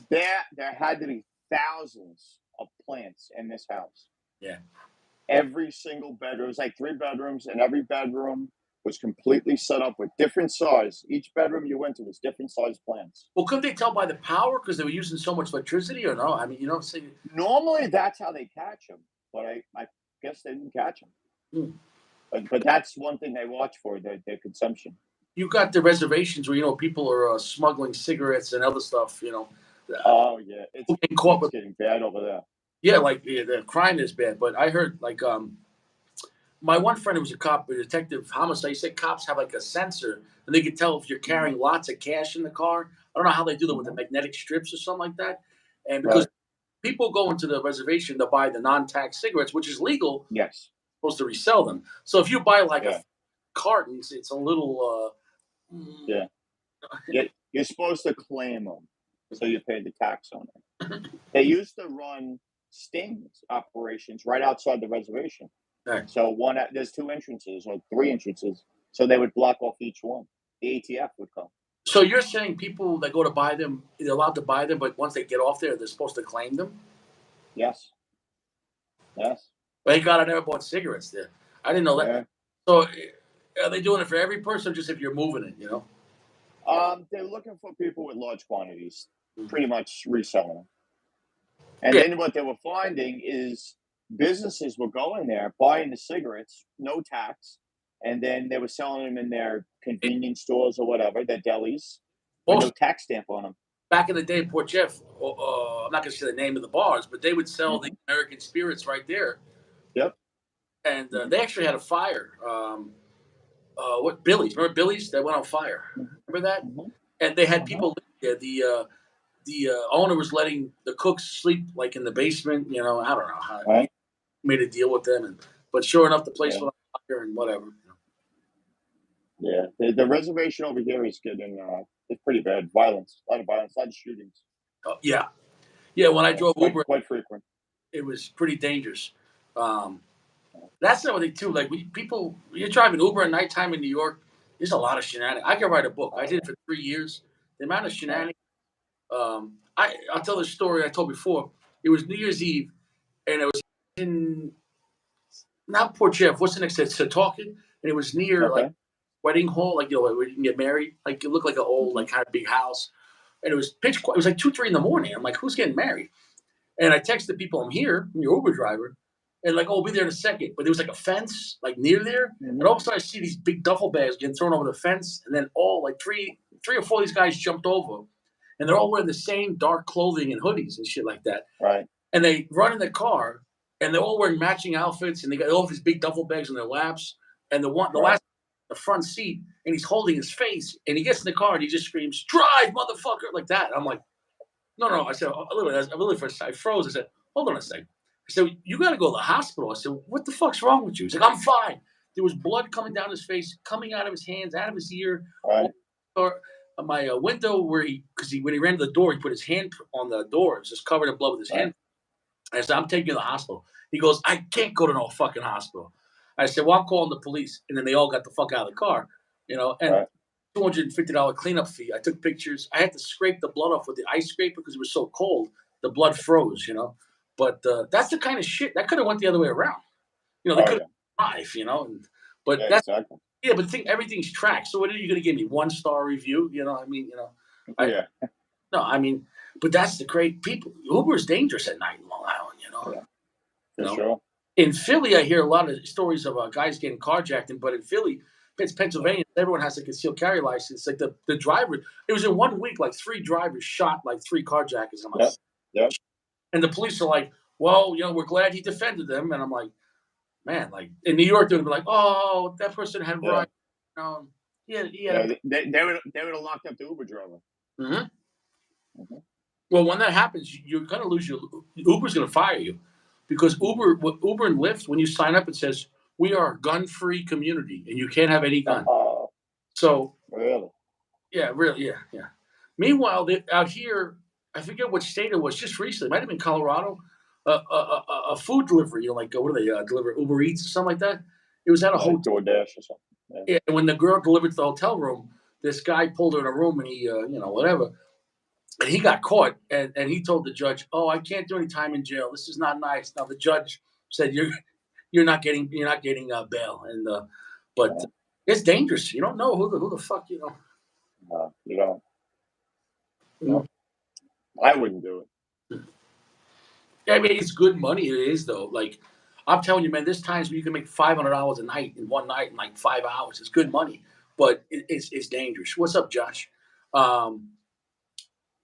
There had to be thousands of plants in this house. Yeah. Every single bedroom, it was like 3 bedrooms, and every bedroom was completely set up with different size. Each bedroom you went to was different size plants. Well, couldn't they tell by the power because they were using so much electricity, or no? I mean, you know, say Normally, that's how they catch them, but I guess they didn't catch them. hmm. But that's one thing they watch for their consumption. You got the reservations where people are smuggling cigarettes and other stuff. Oh yeah, Getting caught it's with getting bad over there. like the crime is bad. But I heard like my one friend who was a cop, a detective homicide, he said cops have like a sensor and they can tell if you're Hmm. carrying lots of cash in the car. I don't know how they do that with the Hmm. magnetic strips or something like that. And because Right. people go into the reservation to buy the non-tax cigarettes, which is legal, Yes. supposed to resell them. So if you buy like a Yeah. carton, it's a little. Yeah. You're supposed to claim them, so you pay the tax on it. They used to run stings operations right outside the reservation. Okay. So there's 2 entrances or 3 entrances, so they would block off each one. The ATF would come. So you're saying people that go to buy them, they're allowed to buy them, but once they get off there, they're supposed to claim them? Yes. Yes. Thank God I never bought cigarettes there. I didn't know that. Yeah. So are they doing it for every person or just if you're moving it? They're looking for people with large quantities, Mhm. pretty much reselling them. And Yeah. then what they were finding is businesses were going there, buying the cigarettes, no tax, and then they were selling them in their convenience stores or whatever, their delis, with no Also, tax stamp on them. back in the day, Port Jeff, I'm not going to say the name of the bars, but they would sell the Hmm. American spirits right there. Yep. And Hmm. they actually had a fire. What Billy's? Remember Billy's? That went on fire. Remember that? Hmm. And they had Hmm. people live there. The owner was letting the cooks sleep like in the basement. I don't know how he Right. made a deal with them, but sure enough, the place Yeah. went on and whatever. Yeah, the reservation over here is getting it's pretty bad. Violence, a lot of violence, a lot of shootings. Oh, yeah, yeah. When I Yeah, drove Uber, quite frequent. it was pretty dangerous. Um, that's the other thing too. Like people, you're driving Uber at nighttime in New York. There's a lot of shenanigans. I could write a book. I did it for 3 years. The amount of Right. shenanigans. I'll tell the story I told before. It was New Year's Eve, and it was in not Port Jeff. What's the next? It's Setauket, and it was near like Okay. wedding hall, like where you can get married. Like it looked like an old, Hmm. like kind of big house, and it was pitch. It was like 2, 3 in the morning. I'm like, who's getting married? And I texted people, I'm here, I'm your Uber driver. And like, oh, we'll be there in a second. But there was like a fence, like near there. Hmm. And all of a sudden I see these big duffel bags getting thrown over the fence. And then all like three or four of these guys jumped over. And they're all wearing the same dark clothing and hoodies and shit like that. Right. And they run in the car and they're all wearing matching outfits and they got all these big duffel bags on their laps. And the Right. last the front seat and he's holding his face and he gets in the car and he just screams, "Drive, motherfucker!" like that. I'm like, no. I said, I froze. I said, hold on a second. I said, you got to go to the hospital. I said, what the fuck's wrong with you? He's like, I'm fine. There was blood coming down his face, coming out of his hands, out of his ear, Right. or my window where when he ran to the door, he put his hand on the door. It was just covered in blood with his Right. hand. I said, I'm taking you to the hospital. He goes, I can't go to no fucking hospital. I said, well, I'm calling the police. And then they all got the fuck out of the car, and Right. $250 cleanup fee. I took pictures. I had to scrape the blood off with the ice scraper because it was so cold. The blood froze. But that's the kind of shit that could have went the other way around. They Oh could yeah. have drive. But Yeah. that's Exactly. yeah. But everything's tracked. So what are you going to give me? 1-star review? I Yeah. no. I mean, but that's the great people. Uber is dangerous at night in Long Island. Yeah. You For know. sure. In Philly, I hear a lot of stories of guys getting carjacked, but in Philly, it's Pennsylvania. Everyone has a concealed carry license. Like the driver, it was in 1 week, like 3 drivers shot like 3 carjackers. I'm like, Yep. Yep. and the police are like, well, we're glad he defended them. And I'm like, man, like in New York, they'd be like, oh, that person had Yeah. right. He had Yeah. a. They would have locked up the Uber driver. Mhm. Mhm. Well, when that happens, you're gonna lose your Uber's gonna fire you because Uber and Lyft, when you sign up, it says we are a gun-free community and you can't have any gun. Oh, So really? yeah, really, yeah. Meanwhile, out here, I forget what state it was. Just recently, it might have been Colorado. A food delivery, like what do they deliver? Uber Eats or something like that. It was at a Like hotel. DoorDash or something. Yeah. Yeah, and when the girl delivered to the hotel room, this guy pulled her in a room and he, whatever, and he got caught. And he told the judge, "Oh, I can't do any time in jail. This is not nice." Now the judge said, "You're not getting bail." And but Yeah. it's dangerous. You don't know who the fuck you know. No, you don't. Mm. No, I wouldn't do Yeah, I mean, it's good money. It is though. Like I'm telling you, man, there's times where you can make $500 a night in one night in like 5 hours. It's good money, but it's dangerous. What's up, Josh? Um,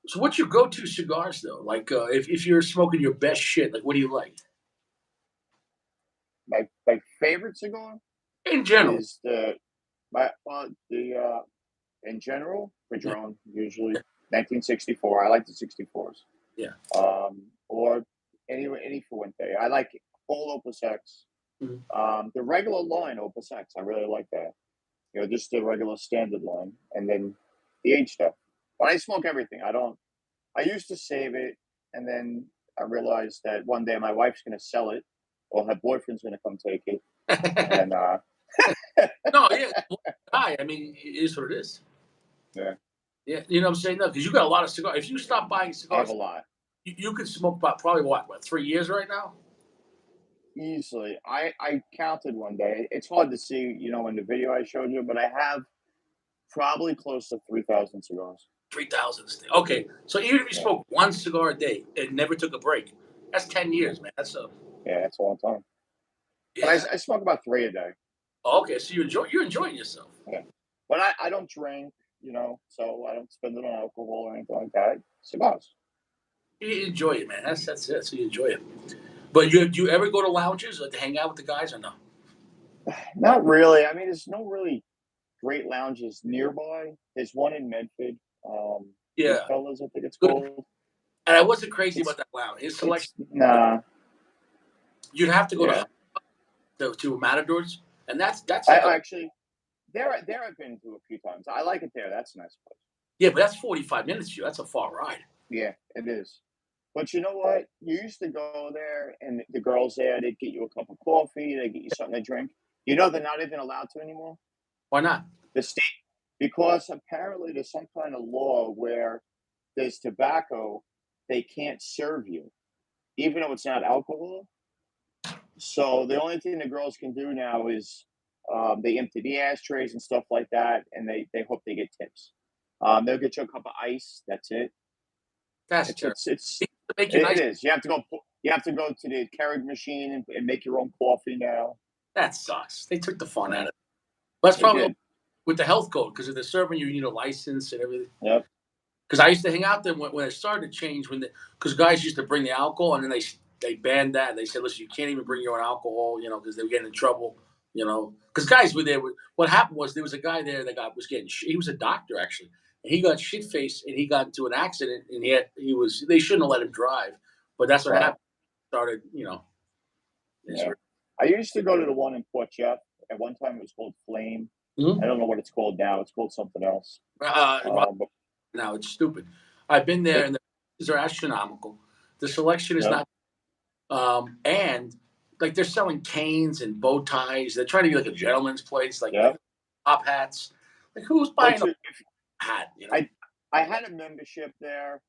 so what's your go-to cigars though? Like if you're smoking your best shit, like what do you like My favorite cigar in general? is the in general Yeah, Padron, usually 1964. I like the 64s. yeah. Or any Fuente. I like all Opus X. Mhm. The regular line Opus X, I really like that. Just the regular standard line, and then the age stuff. But I smoke everything. I don't. I used to save it, and then I realized that one day my wife's going to sell it, or her boyfriend's going to come take it, and No, yeah, I mean, it is what it is. yeah, Yeah, you know what I'm saying? No, because you got a lot of cigars. If you stop buying I have cigars, a lot. you could smoke about probably what 3 years right now. Easily. I counted one day. It's hard to see, in the video I showed you, but I have probably close to 3,000 cigars. 3,000. Okay, so even if you Yeah, smoke one cigar a day and never took a break, that's 10 years, man. That's a yeah, it's a long time. But yeah. I smoke about 3 a day. Okay, so you're enjoying yourself. Yeah. But I don't drink, so I don't spend it on alcohol or anything like that. Cigars. You enjoy it, man. That's it. So you enjoy it. But do you ever go to lounges or to hang out with the guys or no? Not really. I mean, there's no really great lounges nearby. There's one in Medford, Yeah, Goodfellas, I think it's good. called. And I wasn't crazy It's about that lounge. His selection, it's nah, you'd have to go yeah. to Matadors. And that's I like actually there I've been to a few times. I like it there. That's a nice place. yeah, but that's 45 minutes to you. That's a far ride. Yeah, it is. But you know what? You used to go there, and the girls there, they'd get you a cup of coffee, they'd get you something to drink. You know they're not even allowed to anymore? Why not? The state, because apparently there's some kind of law where there's tobacco, they can't serve you, even though it's not alcohol. So the only thing the girls can do now is they empty the ashtrays and stuff like that, and they hope they get tips. They'll get you a cup of ice. That's it. That's It's terrible. it's it's They used to make you it nice. is. You have to go. You have to go to the Keurig machine and make your own coffee now. That sucks. They took the fun out Yeah, of it. That's they probably did. with the health code because if they're serving you, you need a license and everything. Yep. Because I used to hang out there when it started to change because guys used to bring the alcohol and then they banned that. They said, listen, you can't even bring your own alcohol, because they were getting in trouble, because guys were there. What happened was there was a guy there that was getting. He was a doctor actually, and he got shit faced and he got into an accident and they shouldn't have let him drive, but that's what Wow. happened. Started, Yeah. I used to go to the one in Port Jeff. At one time, it was called Flame. I Mhm. don't know what it's called now. It's called something else. Well, But now it's stupid. I've been there it, and the prices are astronomical. The selection is yep. not. And like they're selling canes and bow ties. They're trying to be like a gentleman's place, like Yep. top hats. Like who's But buying a you, hat? I had a membership there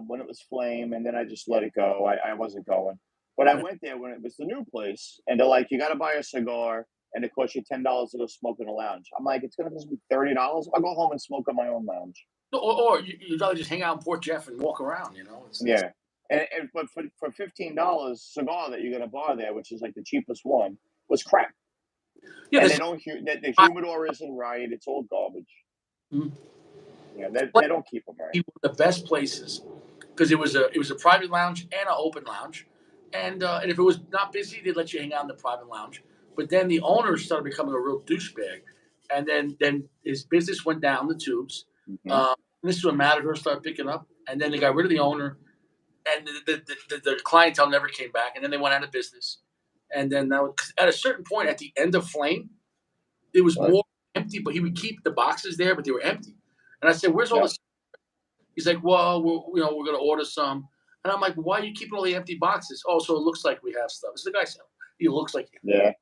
when it was Flame, and then I just let it go. I wasn't going, but I went there when it was the new place, and they're like, "You got to buy a cigar, and it costs you $10 to go smoke in a lounge." I'm like, "It's gonna cost me $30. I'll go home and smoke in my own lounge." Or you'd rather just hang out in Port Jeff and walk around. It's Yeah, and but for $15, cigar that you're gonna buy there, which is like the cheapest one, was crap, yeah. and This they don't. The humidor isn't right. It's all garbage. Yeah, they don't keep them right. one of the best places because it was a private lounge and an open lounge, and if it was not busy, they'd let you hang out in the private lounge. But then the owner started becoming a real douchebag, and then his business went down the tubes. Hmm. This is when Matador started picking up, and then they got rid of the owner, and the clientele never came back, and then they went out of business. And then now, at a certain point, at the end of Flame, it was But more empty, but he would keep the boxes there, but they were empty. And I said, "Where's all yeah, this?" He's like, "Well, we're gonna order some." And I'm like, "Why are you keeping all the empty boxes?" Oh, so it looks like we have stuff. So the guy said, "He looks like you." yeah.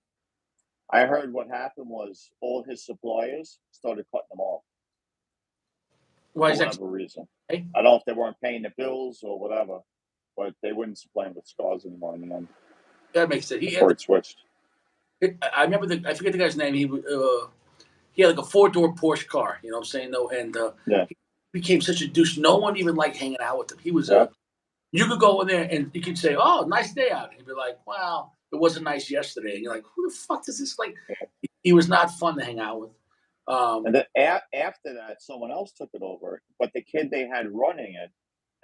I heard what happened was all of his suppliers started cutting them off Why for is that? whatever reason. Hey, I don't know if they weren't paying the bills or whatever, but they wouldn't supply him with scars anymore. And then that makes sense. before it switched. I remember I forget the guy's name. He had like a 4-door Porsche car. You know what I'm saying? Though, and Yeah, he became such a douche. No one even liked hanging out with him. He was yeah, a You could go in there and you could say, "Oh, nice day out." And he'd be like, "Well, it wasn't nice yesterday." And you're like, "Who the fuck does this like?" yeah. He was not fun to hang out with. Um, And then after that, someone else took it over. But the kid they had running it,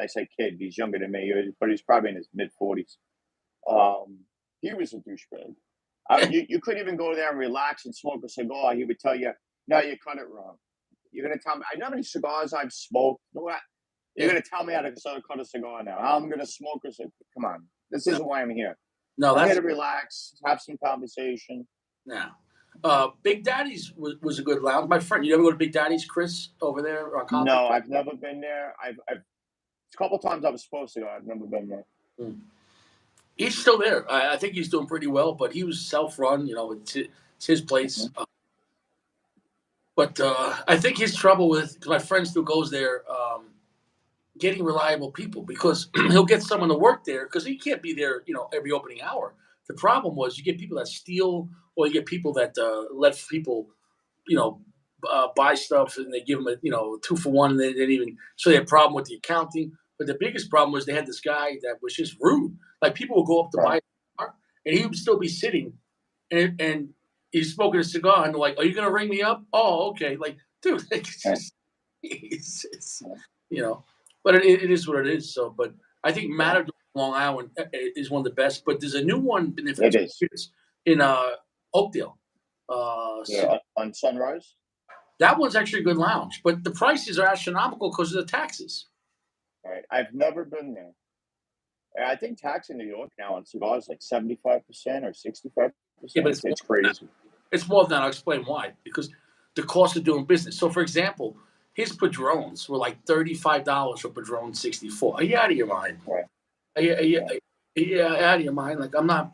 I say kid, he's younger than me, but he's probably in his mid 40s. Um, he was a douchebag. You couldn't even go there and relax and smoke a cigar. He would tell you, "No, you cut it wrong. You're gonna tell me. I know how many cigars I've smoked. You know what? You're yeah, gonna tell me how to cut a cigar now. How I'm gonna smoke a cigar. Come on, this no, isn't why I'm here. no, I'm here that's to relax, have some conversation." no. Big Daddy's was a good lounge. My friend, you ever go to Big Daddy's, Chris, over there on Concord? No, I've never been there. I've a couple times I was supposed to go. I've never been there. Mm. He's still there. I think he's doing pretty well, but he was self-run. It's his place. Mhm. But I think his trouble with 'cause my friend still goes there. Getting reliable people because he'll get someone to work there because he can't be there, every opening hour. The problem was you get people that steal or you get people that let people, you know, buy stuff and they give them a 2 for 1 and they didn't even, so they had a problem with the accounting. But the biggest problem was they had this guy that was just rude. Like people would go up to Right. buy a cigar and he would still be sitting and he's smoking a cigar and they're like, "Are you going to ring me up?" "Oh, okay." Like, dude, it's Right. just, it's, Right. you know, but it is what it is. So, but I think Yeah, Matador Long Island is one of the best. But there's a new one been there for it 2 is. years in Oakdale. Yeah, on Sunrise. That one's actually a good lounge, but the prices are astronomical because of the taxes. Right. I've never been there. I think tax in New York now on cigars like 75% or 65%. Yeah, but It's crazy. It's more than that. I'll explain why. Because the cost of doing business. So, for example, his Padrones were like $35 for Padron 64. Are you out of your mind? Right. Are you out of your mind? Like, I'm not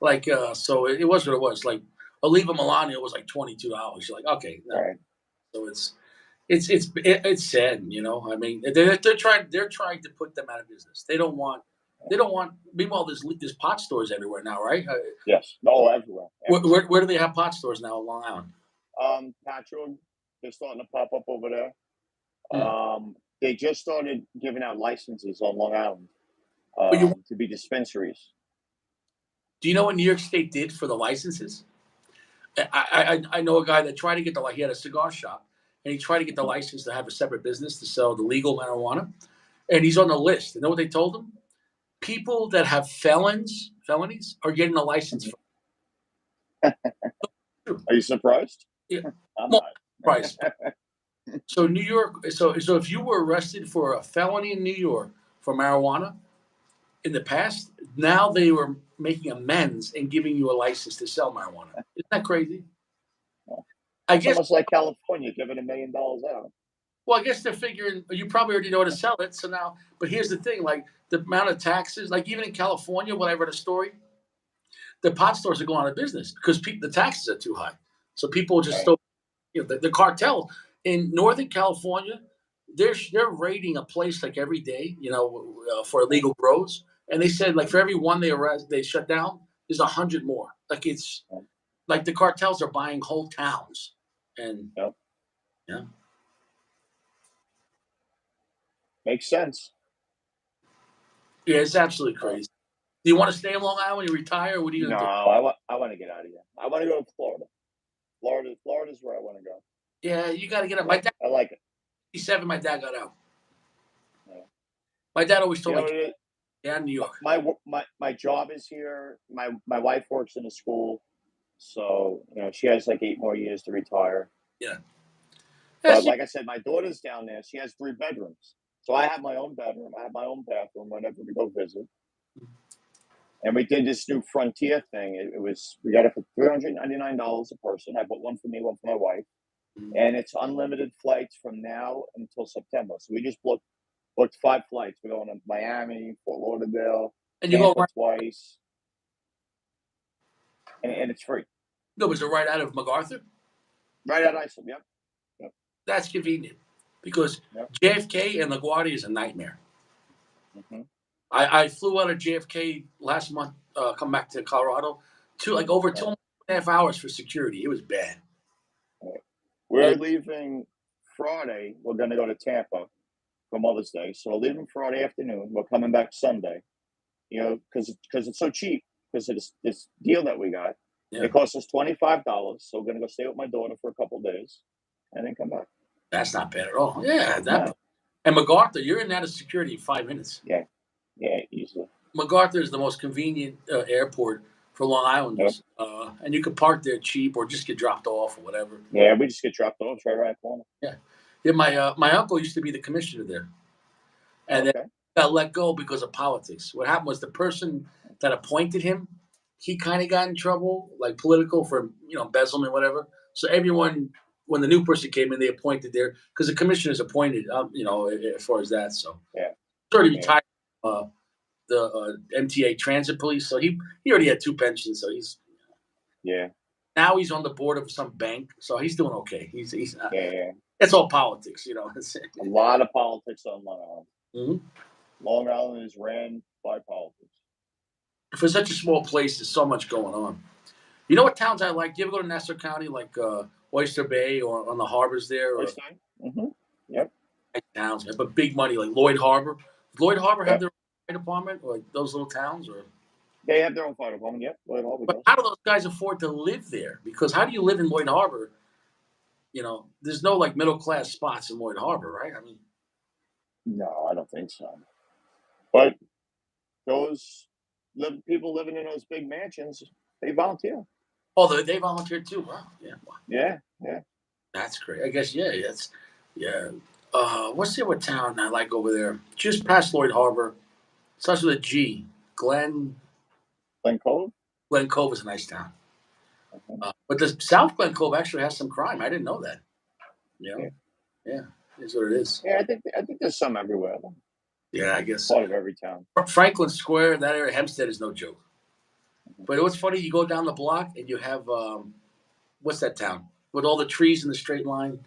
like, so it was what it was. Like, Oliva Milano was like $22. You're like, okay, no. Right. So it's sad, you know. I mean, they're trying to put them out of business. They don't want. Meanwhile, there's pot stores everywhere now, right? Yes. No, everywhere. Where do they have pot stores now in Long Island? Patchogue, they're starting to pop up over there. Hmm. They just started giving out licenses on Long Island But to be dispensaries. do you know what New York State did for the licenses? I know a guy that tried to get he had a cigar shop, and he tried to get the license to have a separate business to sell the legal marijuana, and he's on the list. You know what they told him? People that have felonies are getting a license for. Are you surprised? Yeah, I'm well, not. price. So New York, so if you were arrested for a felony in New York for marijuana in the past, now they were making amends and giving you a license to sell marijuana. Isn't that crazy? I It's guess. almost like California giving $1 million out. Well, I guess they're figuring you probably already know how to sell it. So now, but here's the thing: like the amount of taxes, like even in California, when I read a story, the pot stores are going out of business because the taxes are too high. So people just Right. still, the cartel in Northern California, they're raiding a place like every day, for illegal grows, and they said like for every one they shut down, there's 100 more. Like it's like the cartels are buying whole towns, and Yep. yeah. Makes sense. Yeah, it's absolutely crazy. Do you want to stay in Long Island when you retire? Or what are you No, gonna do? I want to get out of here. I want to go to Florida. Florida's where I want to go. Yeah, you got to get up. My dad, I like it. 57. My dad got out. Yeah. My dad always You told know me, what it is? "Yeah, New York." My job is here. My wife works in a school, so she has like 8 more years to retire. Yeah. But like I said, my daughter's down there. She has 3 bedrooms, so I have my own bedroom. I have my own bathroom whenever we go visit. And we did this new Frontier thing. We got it for $399 a person. I bought one for me, one for my wife, and it's unlimited flights from now until September. So we just booked 5 flights. We're going to Miami, Fort Lauderdale, And you go Tampa right. twice, and it's free. No, was it right out of MacArthur? Right out of Iceland. Yep. That's convenient because Yep. JFK and LaGuardia is a nightmare. Mm-hmm. I flew out of JFK last month, come back to Colorado, over 2.5 hours for security. It was bad. We're leaving Friday. We're going to go to Tampa for Mother's Day. So we're leaving Friday afternoon. We're coming back Sunday. Because it's so cheap. Because of this deal that we got, Yeah. It cost us $25. So we're going to go stay with my daughter for a couple of days, and then come back. That's not bad at all. Yeah, No. And MacArthur, you're in and out of security in 5 minutes. Yeah, easily. MacArthur is the most convenient airport for Long Islanders, and you can park there cheap or just get dropped off or whatever. Yeah, we just get dropped off. It's right around the corner. Yeah. My uncle used to be the commissioner there, and then got let go because of politics. What happened was the person that appointed him, he kind of got in trouble, like political for embezzlement, whatever. So everyone, when the new person came in, they appointed there because the commissioner is appointed, as far as that. So he's already retired. The MTA Transit Police, so he already had 2 pensions, so he's now he's on the board of some bank, so he's doing okay. He's it's all politics, A lot of politics on Long Island. Mm-hmm. Long Island is ran by politics. For such a small place, there's so much going on. You know what towns I like? Do you ever go to Nassau County, like Oyster Bay or on the harbors there? Oyster? Mm-hmm. Yep. Towns, but big money, like Lloyd Harbor. Does Lloyd Harbor have their own fire department, or like those little towns, or? They have their own fire department. Yep. Lloyd Harbor But does. how do those guys afford to live there? Because how do you live in Lloyd Harbor? There's no like middle class spots in Lloyd Harbor, right? I mean, no, I don't think so. But those people living in those big mansions, they volunteer. Oh, they volunteered too. Wow. Yeah. Yeah. That's great. I guess. Yeah. What's the other town I like over there? Just past Lloyd Harbor. Starts with a G. Glen Cove. Glen Cove is a nice town. But the South Glen Cove actually has some crime. I didn't know that. You know, Yeah. yeah, it's what it is. Yeah, I think there's some everywhere. Though. Yeah, I guess Part of every town. Franklin Square, that area, Hempstead is no joke. Mhm. But what's funny, you go down the block and you have what's that town with all the trees in the straight line?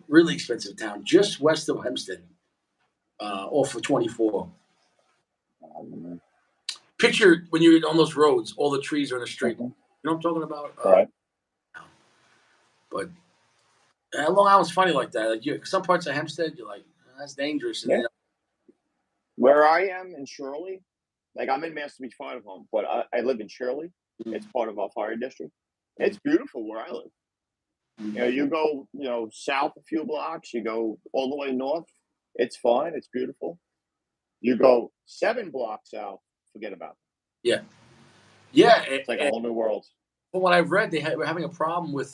Really expensive town, just west of Hempstead, off of 24. Mhm. Picture when you're on those roads, all the trees are in a straight line. Mhm. You know what I'm talking about? Right. But Long Island's funny like that. Like some parts of Hempstead, you're like, that's dangerous. And Yeah. then, Where I am in Shirley, like I'm in Master Beach Fire Home, but I live in Shirley. It's mm, part of our fire district. mm, It's beautiful where I live. mm. You go, south a few blocks, you go all the way north. It's fine. It's beautiful. You go 7 blocks south, forget about it. Yeah, yeah. It's like a whole new world. From what I've read, we're having a problem with.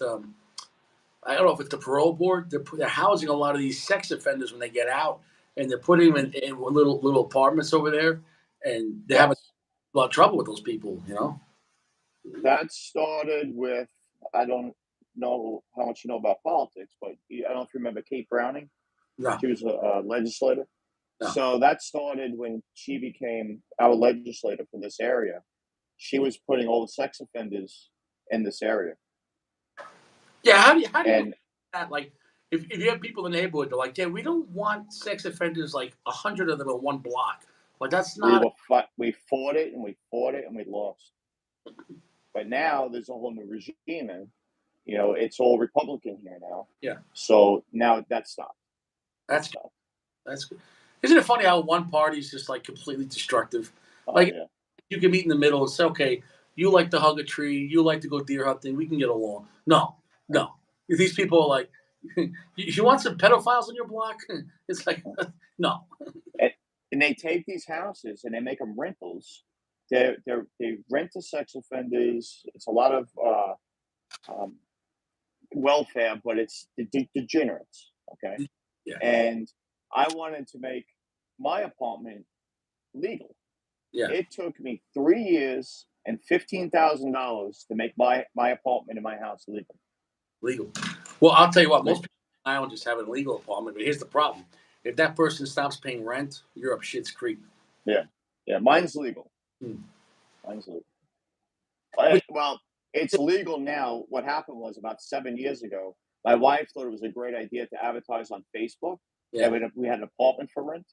I don't know if it's the parole board. They're housing a lot of these sex offenders when they get out, and they're putting them in little apartments over there, and they're having Yes. a lot of trouble with those people. That started with, I don't know how much you know about politics, but I don't know if you remember Kate Browning. No, She was a legislator. no. So that started when she became our legislator for this area. She was putting all the sex offenders in this area. Yeah, how do you And that? Like, if you have people in the neighborhood, they're like, yeah, we don't want sex offenders like 100 of them in one block. Like that's we not. were we fought it and we fought it and we lost. But now there's a whole new regime and it's all Republican here now. Yeah, So now that stopped. That that's stopped. that's. Isn't it funny how one party's just like completely destructive? Oh Like yeah. you can meet in the middle and say, okay, you like to hug a tree, you like to go deer hunting, we can get along. No, no. These people are like, you want some pedophiles on your block? It's like, no. And, and they take these houses and they make them rentals. They rent to sex offenders. It's a lot of um, welfare, but it's degenerates. Okay, Yeah, and I wanted to make my apartment legal. yeah, It took me 3 years and $15,000 to make my apartment in my house legal. legal. Well, I'll tell you what, most Legal. people in Island just have a legal apartment, but here's the problem. If that person stops paying rent, you're up shit's creek. Yeah, yeah. Mine's legal. Hmm. Mine's legal. Which, Well, it's legal now. What happened was about 7 years ago, my wife thought it was a great idea to advertise on Facebook that yeah. we had an apartment for rent.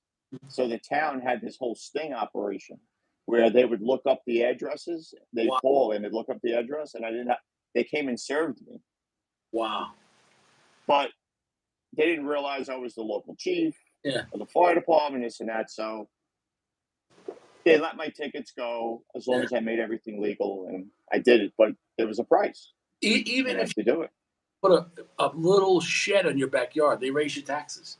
So the town had this whole sting operation where they would look up the addresses. They'd Wow. call and they'd look up the address, and I didn't. They came and served me, Wow. but they didn't realize I was the local chief Yeah. of the fire department, this and that. So they let my tickets go as long Yeah. as I made everything legal, and I did it. But there was a price, Even if to do it. you put a little shed in your backyard, they raise your taxes,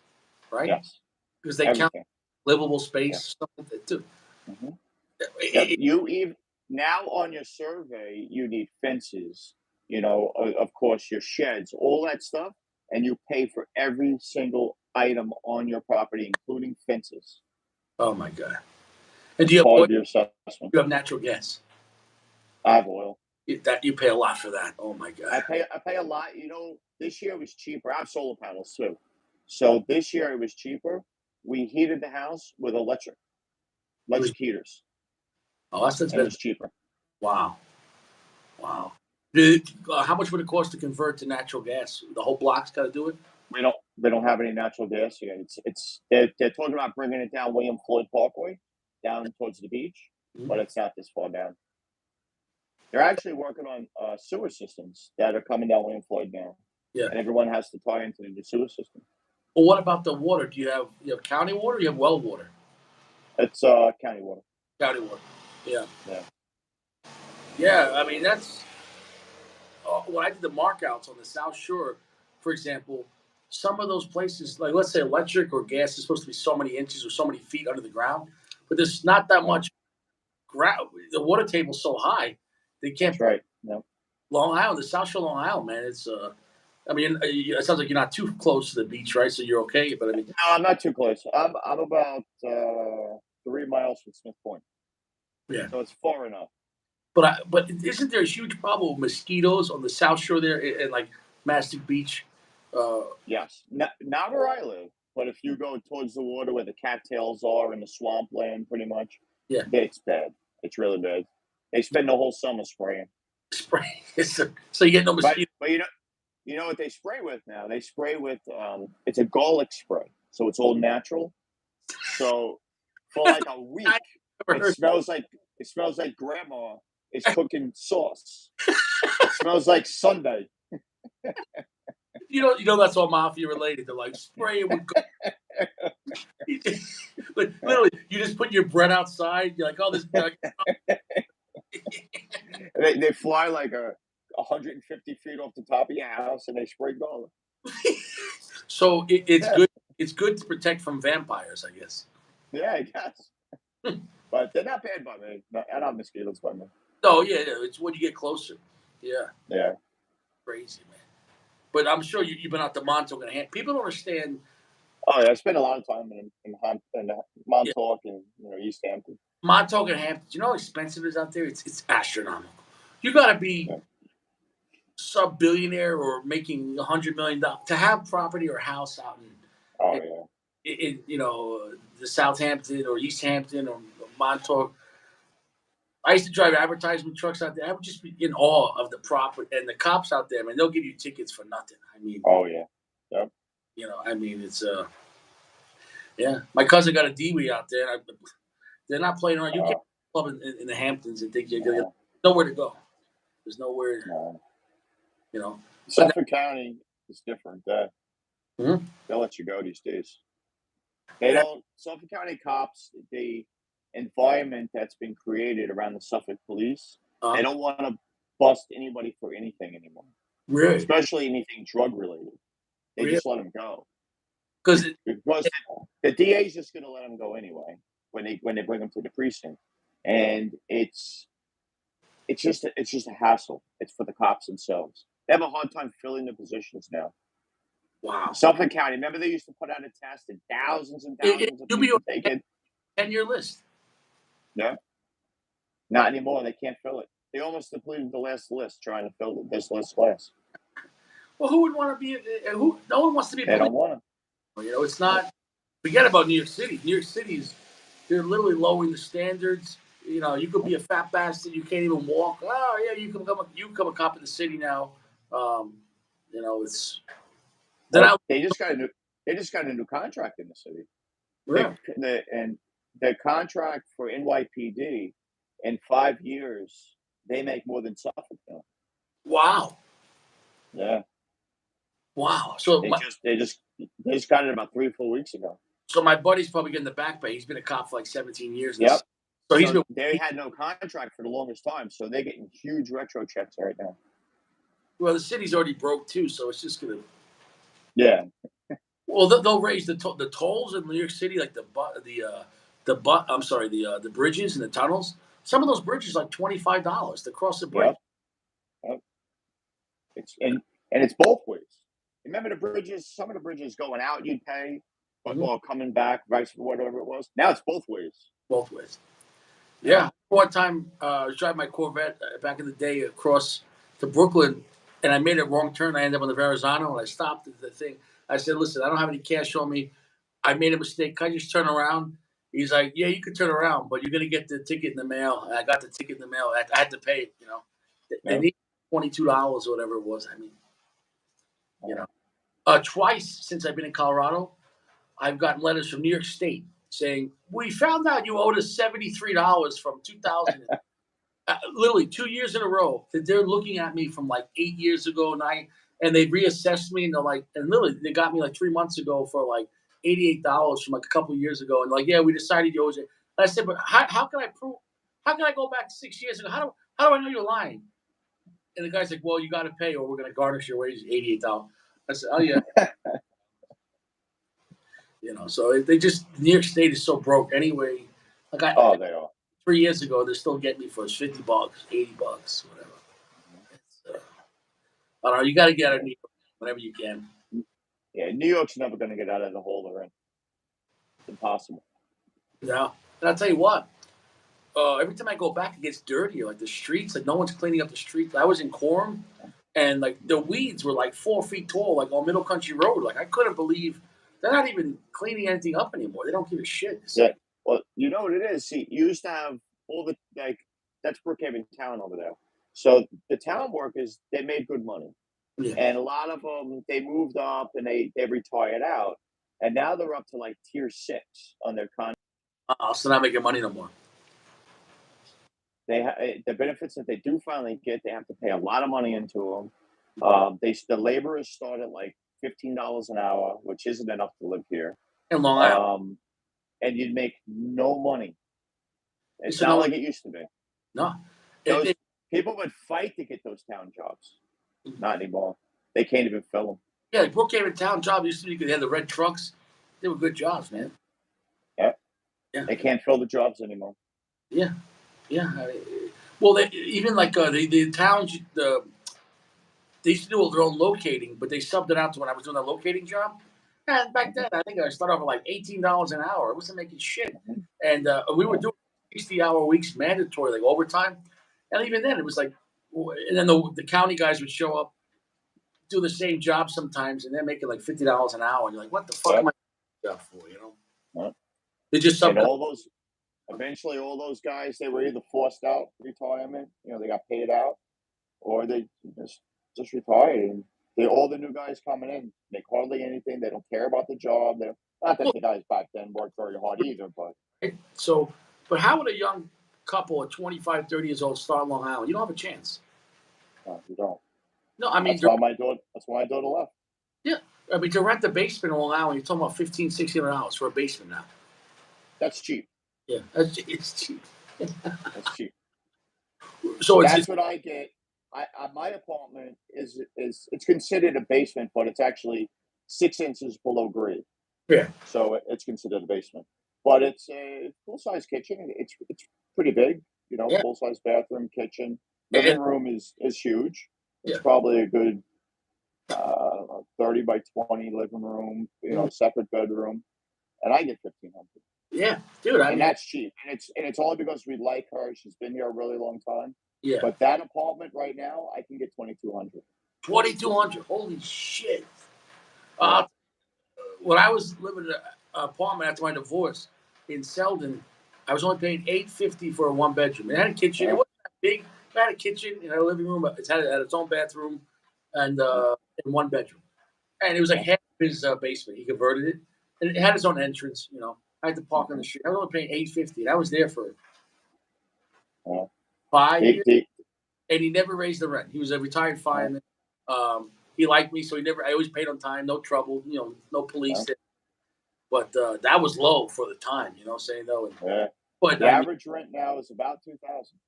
right? Yes, Because they count everything. livable Yeah. space, stuff like that too. Mhm. Yep. It- You even now on your survey, you need fences. Of course, your sheds, all that stuff, and you pay for every single item on your property, including fences. oh my god! And do It's you have part oil? of your assessment. You have natural gas. I have oil. That you pay a lot for that. Oh my I god! pay. I pay a lot. This year was cheaper. I have solar panels too, so this year it was cheaper. We heated the house with It was electric heaters, that's and it better. was cheaper. Wow, Yeah. wow. How much would it cost to convert to natural gas? The whole block's got to do it. We don't have any natural gas yet. They're talking about bringing it down William Floyd Parkway, down towards the beach, Mhm. but it's not this far down. They're actually working on sewer systems that are coming down William Floyd now, Yeah. and everyone has to tie into the new sewer system. Well, what about the water? Do you have county water? Or you have well water? It's county water. County water. Yeah. Yeah. Yeah. I mean, that's when I did the markouts on the South Shore, for example. Some of those places, like let's say electric or gas, is supposed to be so many inches or so many feet under the ground, but there's not that Right. much ground. The water table's so high, they can't. That's right. No. Long Island, the South Shore, Long Island, man. It's I mean, it sounds like you're not too close to the beach, right? So you're okay. But I mean, No, I'm not too close. I'm about 3 miles from Smith Point, yeah, so it's far enough. But isn't there a huge problem with mosquitoes on the South Shore there and like Mastic Beach? Uh, Yes, not where I live, but if you go towards the water where the cattails are in the swampland, pretty much, yeah, it's bad. It's really bad. They spend the whole summer spraying. spray. So you get no But mosquito. but you know what they spray with now? They spray with it's a garlic spray, so it's all natural. So for like a I week, never it heard. smells like it smells like grandma is cooking sauce. It smells like Sunday. You know that's all mafia related. They're like spray it with. Like literally, you just put your bread outside. You're like, oh, this. Like, They fly like 150 feet off the top of your house, and they spray garlic. so it's Yeah, good. It's good to protect from vampires, I guess. yeah, I guess. But they're not bad by me. I don't have mosquitoes by me. Oh yeah, it's when you get closer. Yeah, Yeah. crazy man. But I'm sure you've been out to Montauk and people don't understand. Oh yeah, I spent a lot of time in Yeah, Montauk and East Hampton. Montauk and Hamptons. You know how expensive it is out there? It's astronomical. You got to be Yeah. sub billionaire or making $100 million to have property or house out Oh in, yeah. the Southampton or East Hampton or Montauk. I used to drive advertisement trucks out there. I would just be in awe of the property and the cops out there, man. They'll give you tickets for nothing. I mean, Oh yeah. Yep. it's yeah. My cousin got a DWI out there. They're not playing around. You can't Uh, club in the Hamptons and think you're gonna uh, nowhere to go. There's nowhere, uh, you know. But Suffolk County is different. Mhm. They'll let you go these days. They Yeah, don't. Suffolk County cops, the environment that's been created around the Suffolk police, they uh, don't want to bust anybody for anything anymore, really, especially anything drug related. They really, just let them go because because the DA is just going to let them go anyway when they bring them to the precinct, and it's just a hassle. It's for the cops themselves. They have a hard time filling the positions now. wow, Suffolk County, remember they used to put out a test and thousands of you'll be on people take a it? 10-year list. No, not anymore. They can't fill it. They almost depleted the last list trying to fill this list class. Well, who would want to be? Who? No one wants to be a They police. don't want It's to. not. Forget about New York City. New York City's they're literally lowering the standards. You could be a fat bastard. You can't even walk. Oh yeah, you become a cop in the city now. Um, it's then Well, I they just got a new contract in the city. The, yeah. and the contract for NYPD in 5 years, they make more than Suffolk now. Wow, Yeah, wow. So they my just they just they just got it about 3 or 4 weeks ago. so my buddy's probably getting the back pay. He's been a cop for like 17 years in the Yep. city. So he's So been they had no contract for the longest time, so they're getting huge retro checks right now. well. The city's already broke too, so it's just gonna. Yeah. Well, they'll raise the tolls in New York City, like I'm sorry, the bridges and the tunnels. Some of those bridges like $25 to cross the bridge. Yep. Yep. It's and it's both ways. Remember the bridges? Some of the bridges going out you'd pay, but Mhm. or coming back, vice whatever it was. Now it's both ways. Both ways. Yeah. Yeah. One time, I was driving my Corvette back in the day across to Brooklyn, and I made a wrong turn. I ended up on the Verrazano, and I stopped at the thing. I said, "Listen, I don't have any cash on me. I made a mistake. Can I just turn around?" He's like, "Yeah, you can turn around, but you're gonna get the ticket in the mail." And I got the ticket in the mail. I had to pay it. They Yep. need $22 or whatever it was. I mean, you Uh, know, twice since I've been in Colorado, I've gotten letters from New York State saying we found out you owed us $73 from 2000. Literally 2 years in a row that they're looking at me from like 8 years ago, and they reassessed me and they're like, and literally they got me like 3 months ago for like $88 from like a couple of years ago, and like, yeah, we decided you owed it. And I said, but how can I prove? How can I go back 6 years ago? How do I know you're lying? And the guy's like, well, you got to pay, or we're going to garnish your wages, $88. I said, oh yeah, So they just New York State is so broke anyway. Like oh, they are. 3 years ago, they're still getting me for $50, $80, whatever. It's, I don't know. You got to get out of Yeah. New York whenever you can. Yeah. New York's never going to get out of the hole they're in. It's impossible. Yeah. And I'll tell you what, every time I go back, it gets dirtier. Like the streets, like no one's cleaning up the streets. I was in Quorum, and like the weeds were like 4 feet tall, like on Middle Country Road. Like I couldn't believe they're not even cleaning anything up anymore. They don't give a shit. Yeah. Well, you know what it is. See, you used to have all the like that's Brookhaven Town over there. So the town workers they made good money, Yeah. and a lot of them they moved up and they retired out, and now they're up to like tier 6 on their con. So not making money no more. The benefits that they do finally get, they have to pay a lot of money into them. The laborers start at like $15 an hour, which isn't enough to live here. In Long Island. And you'd make no money. It's So not no, like it used to be. no. Those people would fight to get those town jobs. Not anymore. They can't even fill them. Yeah, like Brookhaven Town job used to be, they had the red trucks. They were good jobs, man. Yeah. Yeah. They can't fill the jobs anymore. Yeah. Yeah. Well, even like the towns, they used to do their own locating, but they subbed it out to when I was doing that locating job. And back then, I think I started off with like $18 an hour. I wasn't making shit. And we were doing 60-hour weeks mandatory, like overtime. And even then, it was like, and then the county guys would show up, do the same job sometimes, and they're making like $50 an hour. And you're like, what the fuck am I doing that for? You know? Yep. They just And subbed. eventually, all those guys, they were either forced out retirement, they got paid out, or they just retired. And all the new guys coming in make hardly anything. They don't care about the job. Not that the guys back then worked very hard either, but So, but how would a young couple at 25, 30 years old start Long Island? You don't have a chance. you don't. No, I mean, That's why my daughter left. yeah. I mean, to rent a basement in Long Island, you're talking about $1,500, $1,600 for a basement now. That's cheap. Yeah, it's cheap. That's cheap. So That's what I get. My apartment is it's considered a basement, but it's actually 6 inches below grade. Yeah. So it's considered a basement. But it's a full size kitchen. It's pretty big. Yeah. Full size bathroom, kitchen, living room is huge. It's Yeah. probably a good 30 by 20 living room. Separate bedroom, and I get 1,500. Yeah, dude. I And mean, that's cheap. And it's all because we like her. She's been here a really long time. yeah, But that apartment right now, I can get 2,200. 2,200. Holy shit. Uh, when I was living in an apartment after my divorce in Selden, I was only paying $850 for a one bedroom. It had a kitchen. It wasn't that big. It had a kitchen. It had a living room. It had its own bathroom and one bedroom. And it was like half of his basement. He converted it, and it had its own entrance. I had to park on the street. I was only paying $850, and I was there for Yeah. 5 years, They- and he never raised the rent. He was a retired fireman. He liked me, so he never. I always paid on time, no trouble. No police. Yeah. But that was low for the time. You know what I'm saying though. yeah. But The average rent now is about 2,000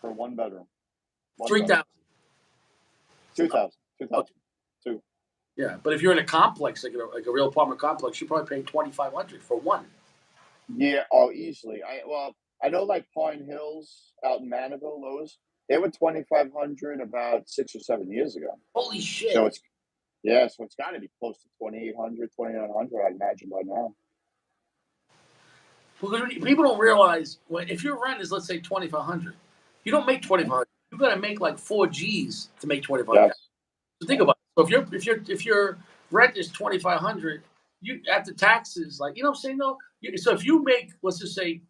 for one bedroom. 3,000. 2,000. 2,000. Yeah, but if you're in a complex, like a real apartment complex, you're probably paying 2,500 for one. Yeah. Oh, easily. I know like Pine Hills out in Maniville, those they were 2,500 about 6 or 7 years ago. Holy shit! So it's got to be close to 2,800, 2,900, I'd imagine by now. Because people don't realize if your rent is, let's say, 2,500, you don't make 2,500. You got to make like 4 G's to make 2,500. Yes. So think about it. So if your rent is 2,500, you after taxes, like, you know what I'm saying though. So if you make, let's just say,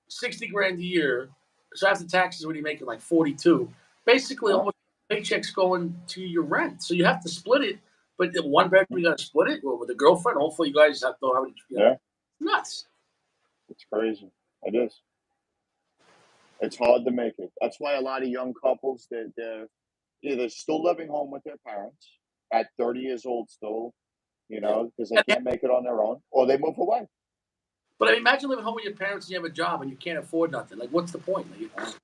60 grand a year, so after taxes, what are you making, like 42? Basically, almost paychecks going to your rent. So you have to split it. But the one bedroom, you got to split it with a girlfriend. Hopefully, you guys have to know how to. Yeah. Nuts. It's crazy. It is. It's hard to make it. That's why a lot of young couples they're either still living home with their parents at 30 years old still, because they can't make it on their own, or they move away. But I mean, imagine living home with your parents and you have a job and you can't afford nothing. Like, what's the point? That's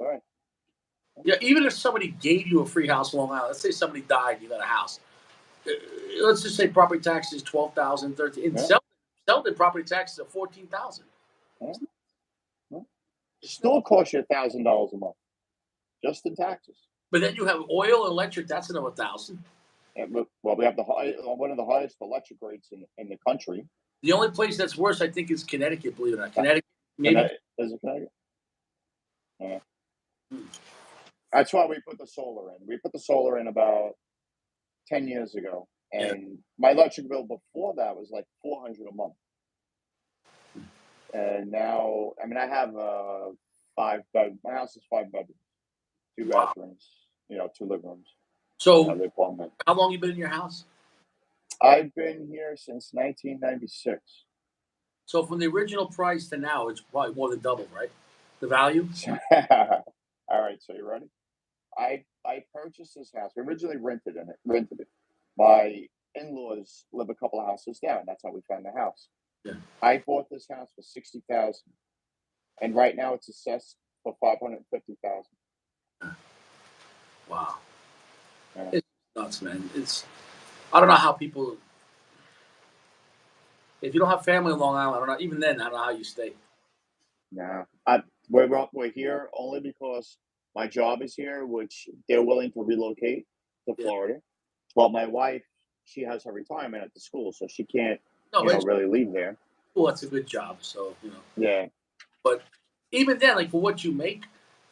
right. Yeah, even if somebody gave you a free house in Long Island, let's say somebody died and you got a house. Let's just say property taxes 12,000, 13. In Selden, property taxes are 14,000. Yeah. It still costs you $1,000 a month, just in taxes. But then you have oil and electric. That's another 1,000. Well, we have one of the highest electric rates in the country. The only place that's worse, I think, is Connecticut. Believe it or not, Connecticut. Maybe. Is it Connecticut? Yeah. Hmm. That's why we put the solar in. We put the solar in about 10 years ago, Yeah. and my electric bill before that was like 400 a month. And now, I mean, I have a five bed. My house is 5 bedrooms, two Wow. bathrooms, two living rooms, So, the apartment. how long you been in your house? I've been here since 1996. So, from the original price to now, it's probably more than double, right? The value. All right, so you ready? I purchased this house. We originally rented it. My in-laws live a couple of houses down. That's how we found the house. Yeah. I bought this house for 60,000, and right now it's assessed for 550,000. Wow. Yeah. It's nuts, man. It's. I don't know how people. If you don't have family in Long Island, I don't know. Even then, I don't know how you stay. Nah, we're here only because my job is here, which they're willing to relocate to Yeah. Florida. Well, my wife, she has her retirement at the school, so she can't, No, but it's really leave there. cool. It's a good job. So Yeah, But even then, like for what you make,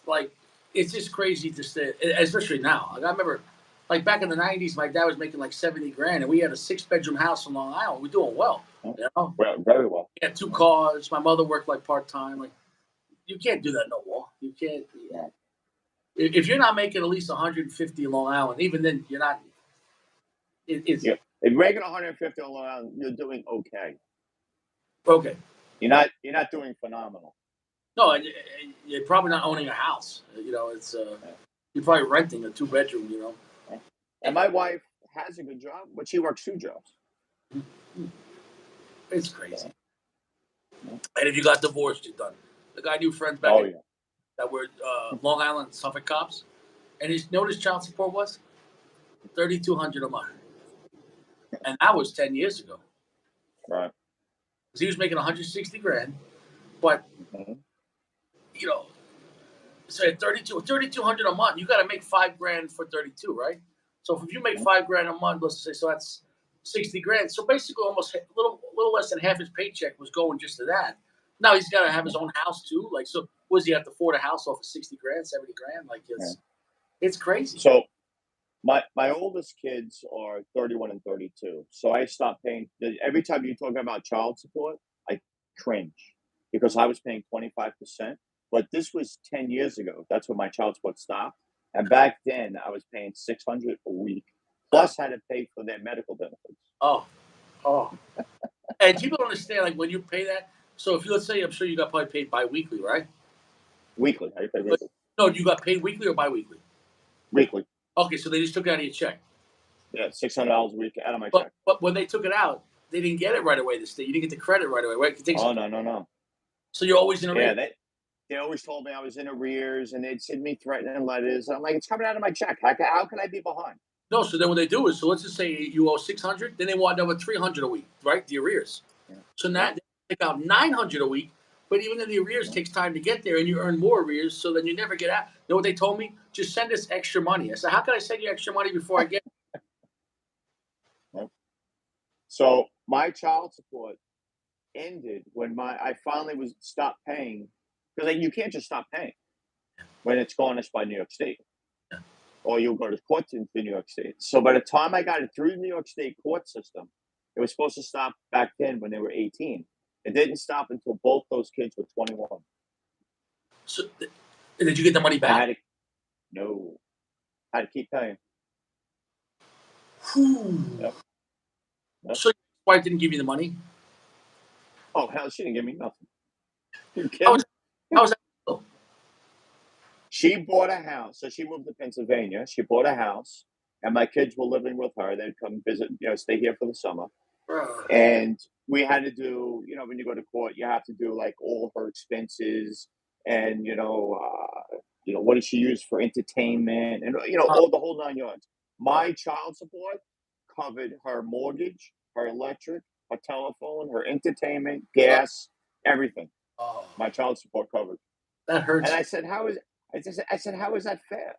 like it's just crazy to stay, especially now. Like I remember, like back in the '90s, my dad was making like 70 grand, and we had a 6 bedroom house in Long Island. We're doing well, yeah. you know. Well, very well. We had two Yeah, cars. My mother worked like part time. Like you can't do that no more. You can't. yeah, If you're not making at least 150 in Long Island, even then you're not. It's yeah. If you're making 150 alone, you're doing okay. okay. You're not doing phenomenal. No, and you're probably not owning a house. It's Yeah, you're probably renting a 2 bedroom. yeah. And my wife has a good job, but she works 2 jobs. It's So, crazy. yeah. And if you got divorced, you're done. The guy knew friends back Oh in yeah. that were Long Island Suffolk cops, and his notice child support was 3,200 a month, and that was 10 years ago. Right. 'Cause he was making 160 grand, but Hmm. you know, so at 3,200 a month, you got to make 5 grand for 32, right? So if you make 5 grand a month, let's say, so that's 60 grand. So basically, almost a little less than half his paycheck was going just to that. Now he's got to have his own house too. Like, so was he have to afford a house off of 60 grand, 70 grand? Like, Yeah. it's crazy. So my oldest kids are 31 and 32. So I stopped paying. Every time you talk about child support, I cringe because I was paying 25%. But this was 10 years ago. That's when my child support stopped. And back then, I was paying 600 a week, Uh, plus had to pay for their medical benefits oh, oh. And people don't understand, like, when you pay that. So if you, let's say, I'm sure you got probably paid bi-weekly, right? weekly. I pay But weekly. no, you got paid weekly or bi-weekly? Weekly. Okay, so they just took it out of your check. Yeah, $600 a week out of my But check. but when they took it out, they didn't get it right away. The state, you didn't get the credit right away, right? It takes, Oh no, no, no. so you're always in Yeah, arrears. they always told me I was in arrears, and they'd send me threatening letters. I'm like, it's coming out of my check. How can I be behind? No, so then what they do is, so let's just say you owe 600, then they want another 300 a week, right? The arrears. Yeah, So now yeah, they take out 900 a week, but even then the arrears yeah. takes time to get there, and you earn more arrears, so then you never get out. You know what they told me? Just send us extra money. I said, how can I send you extra money before I get? Yeah. So my child support ended when I finally was stopped paying because you can't just stop paying when it's garnished by New York State, Yeah. or you'll go to court in New York State. So by the time I got it through the New York State court system, it was supposed to stop back then when they were 18. It didn't stop until both those kids were 21. So did you get the money I back? had to no, I had to keep paying. Whew. Yep, yep. So your wife didn't give you the money? Oh hell, she didn't give me nothing. You How was kidding? how was that? Oh, She bought a house. So she moved to Pennsylvania. She bought a house, and my kids were living with her. They'd come visit, stay here for the summer. bruh. And we had to do, when you go to court, you have to do like all of her expenses, and what did she use for entertainment, and Uh, all the whole 9 yards. My child support covered her mortgage, her electric, her telephone, her entertainment, uh, gas, everything. oh, My child support covered. that And hurts. I said, how is that fair?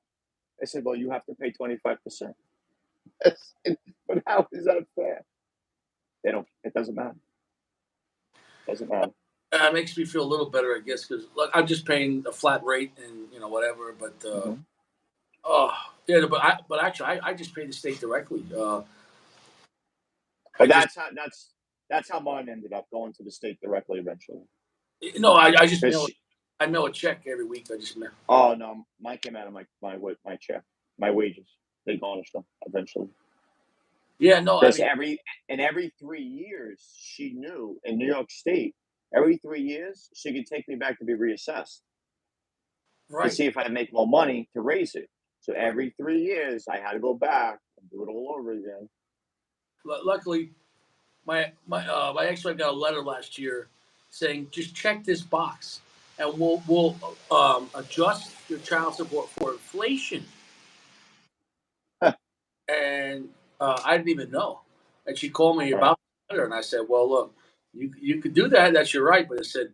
I said, well, you have to pay 25%. I said, but how is that fair? They don't. It doesn't matter. Doesn't matter. It makes me feel a little better, I guess, because look, I'm just paying a flat rate and whatever. But Hmm. oh yeah, but actually, I just pay the state directly. I But just that's how mine ended up going to the state directly eventually. no, I just Because mail I mail a check every week. I just mail. oh no, mine came out of my check, my wages. They garnished them eventually. Yeah, no, I Because mean, every 3 years, she knew in New York State, every 3 years she could take me back to be reassessed to right, see if I make more money to raise it. So right. every 3 years, I had to go back and do it all over again. Luckily, my ex-wife got a letter last year saying just check this box, and we'll adjust your child support for inflation. And I didn't even know. And she called me Right, about the letter, and I said, "Well, look, you could do that. That's your right." But I said,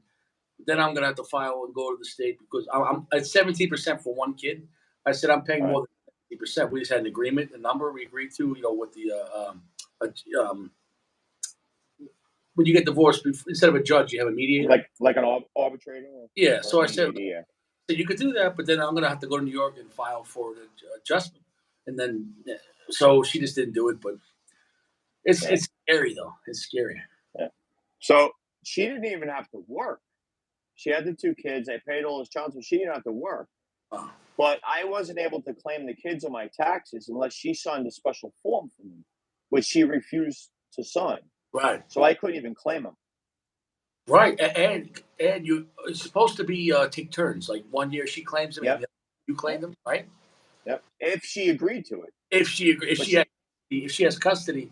then I'm gonna have to file and go to the state because I'm at 17% for one kid. I said I'm paying right, more than 17%. We just had an agreement, a number we agreed to, with the when you get divorced, instead of a judge, you have a mediator. like an arbitrator Yeah. or a So I said, mediator. you could do that, but then I'm gonna have to go to New York and file for the adjustment. And then, yeah, so she just didn't do it. But Yeah, it's scary though. It's scary. yeah. So she didn't even have to work. She had the two kids. I paid all his child support. She didn't have to work. Uh, But I wasn't able to claim the kids on my taxes unless she signed a special form for me, which she refused to sign. right. So I couldn't even claim them. Right, and you it's supposed to be take turns. Like 1 year she claims them, and Yep, the other you claim yep, them, right? yep. If she agreed to it, If but if she has custody,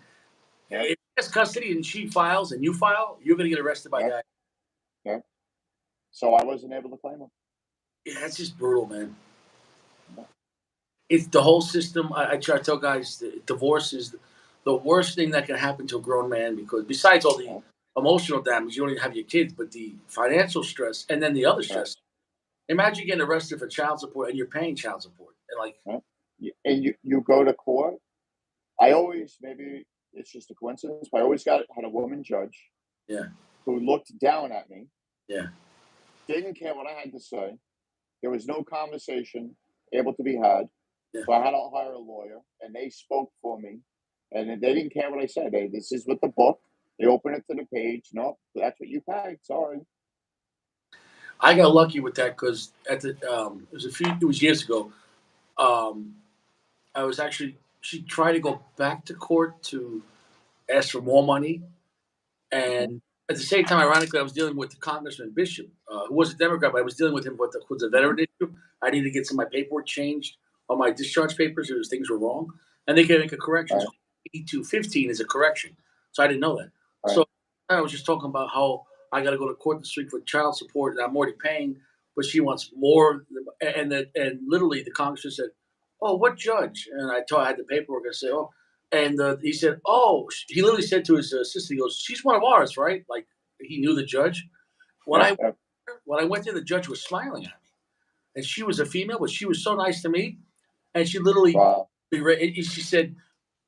yep, if she has custody and she files and you file, you're going to get arrested by yep, that. yep. So I wasn't able to claim them. Yeah, that's just brutal, man. Yep, It's the whole system. I try to tell guys divorce is the worst thing that can happen to a grown man because besides all the yep, emotional damage, you don't even have your kids, but the financial stress and then the other yep, stress. Imagine getting arrested for child support and you're paying child support and like, yep. And you go to court. I always maybe it's just a coincidence, but I always got had a woman judge yeah, who looked down at me, yeah. didn't care what I had to say. There was no conversation able to be had. Yeah. So I had to hire a lawyer, and they spoke for me. And they didn't care what I said. This is with the book. They open it to the page. No, that's what you paid. Sorry. I got lucky with that because at the it was years ago. Um, I was actually she tried to go back to court to ask for more money, Hmm. and at the same time, ironically, I was dealing with the Congressman Bishop, who was a Democrat, but I was dealing with him with the Hmm. veteran issue. I needed to get some of my paperwork changed on my discharge papers because things were wrong, and they can make a correction. So Right, 8215 is a correction, so I didn't know that. right, So I was just talking about how I got to go to court this week for child support, and I'm already paying, but she wants more. And literally the congressman said, "Oh, what judge?" And I had the paperwork. I said, "Oh." And he said, "Oh," he literally said to his assistant, "He goes, she's one of ours, right?" Like he knew the judge. When yeah, I yeah. when I went there, the judge was smiling at me, and she was a female, but she was so nice to me. And she literally, Wow, she said,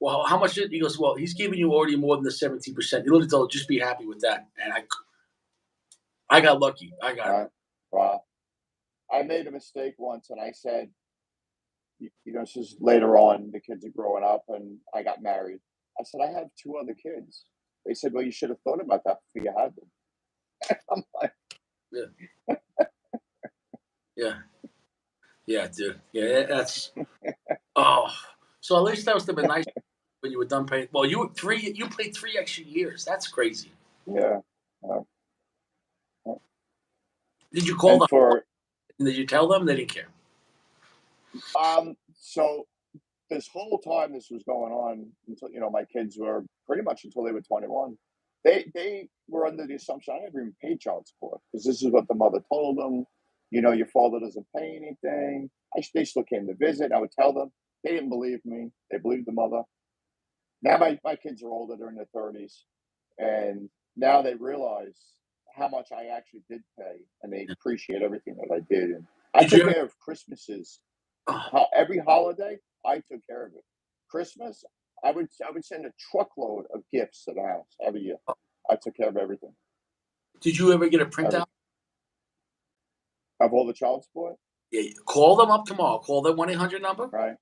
"Well, how much?" He goes, "Well, he's giving you already more than the 17%." He literally told, her, "Just be happy with that." And I got lucky. I got it. wow, wow. I made a mistake once, and I said, this is later on. The kids are growing up, and I got married. I said I have two other kids. They said, "Well, you should have thought about that before you had them." I'm like, Yeah, yeah, yeah, dude. Yeah, that's oh. So at least that was have been nice when you were done paying. Well, you were three. You played 3 extra years. That's crazy. yeah. uh, uh, Did you call and them? for Did you tell them? They didn't care. so this whole time this was going on until my kids were pretty much until they were 21. They were under the assumption I never even paid child support because this is what the mother told them. Your father doesn't pay anything. They still came to visit. I would tell them. They didn't believe me. They believed the mother. Now my kids are older. They're in their 30s, and now they realize how much I actually did pay, and they appreciate everything that I did. And I Did you took ever? care of Christmases. Oh, Every holiday, I took care of it. Christmas, I would send a truckload of gifts to the house every year. I took care of everything. Did you ever get a printout? Of all the child support, Yeah, call them up tomorrow. Call that 1-800 number right?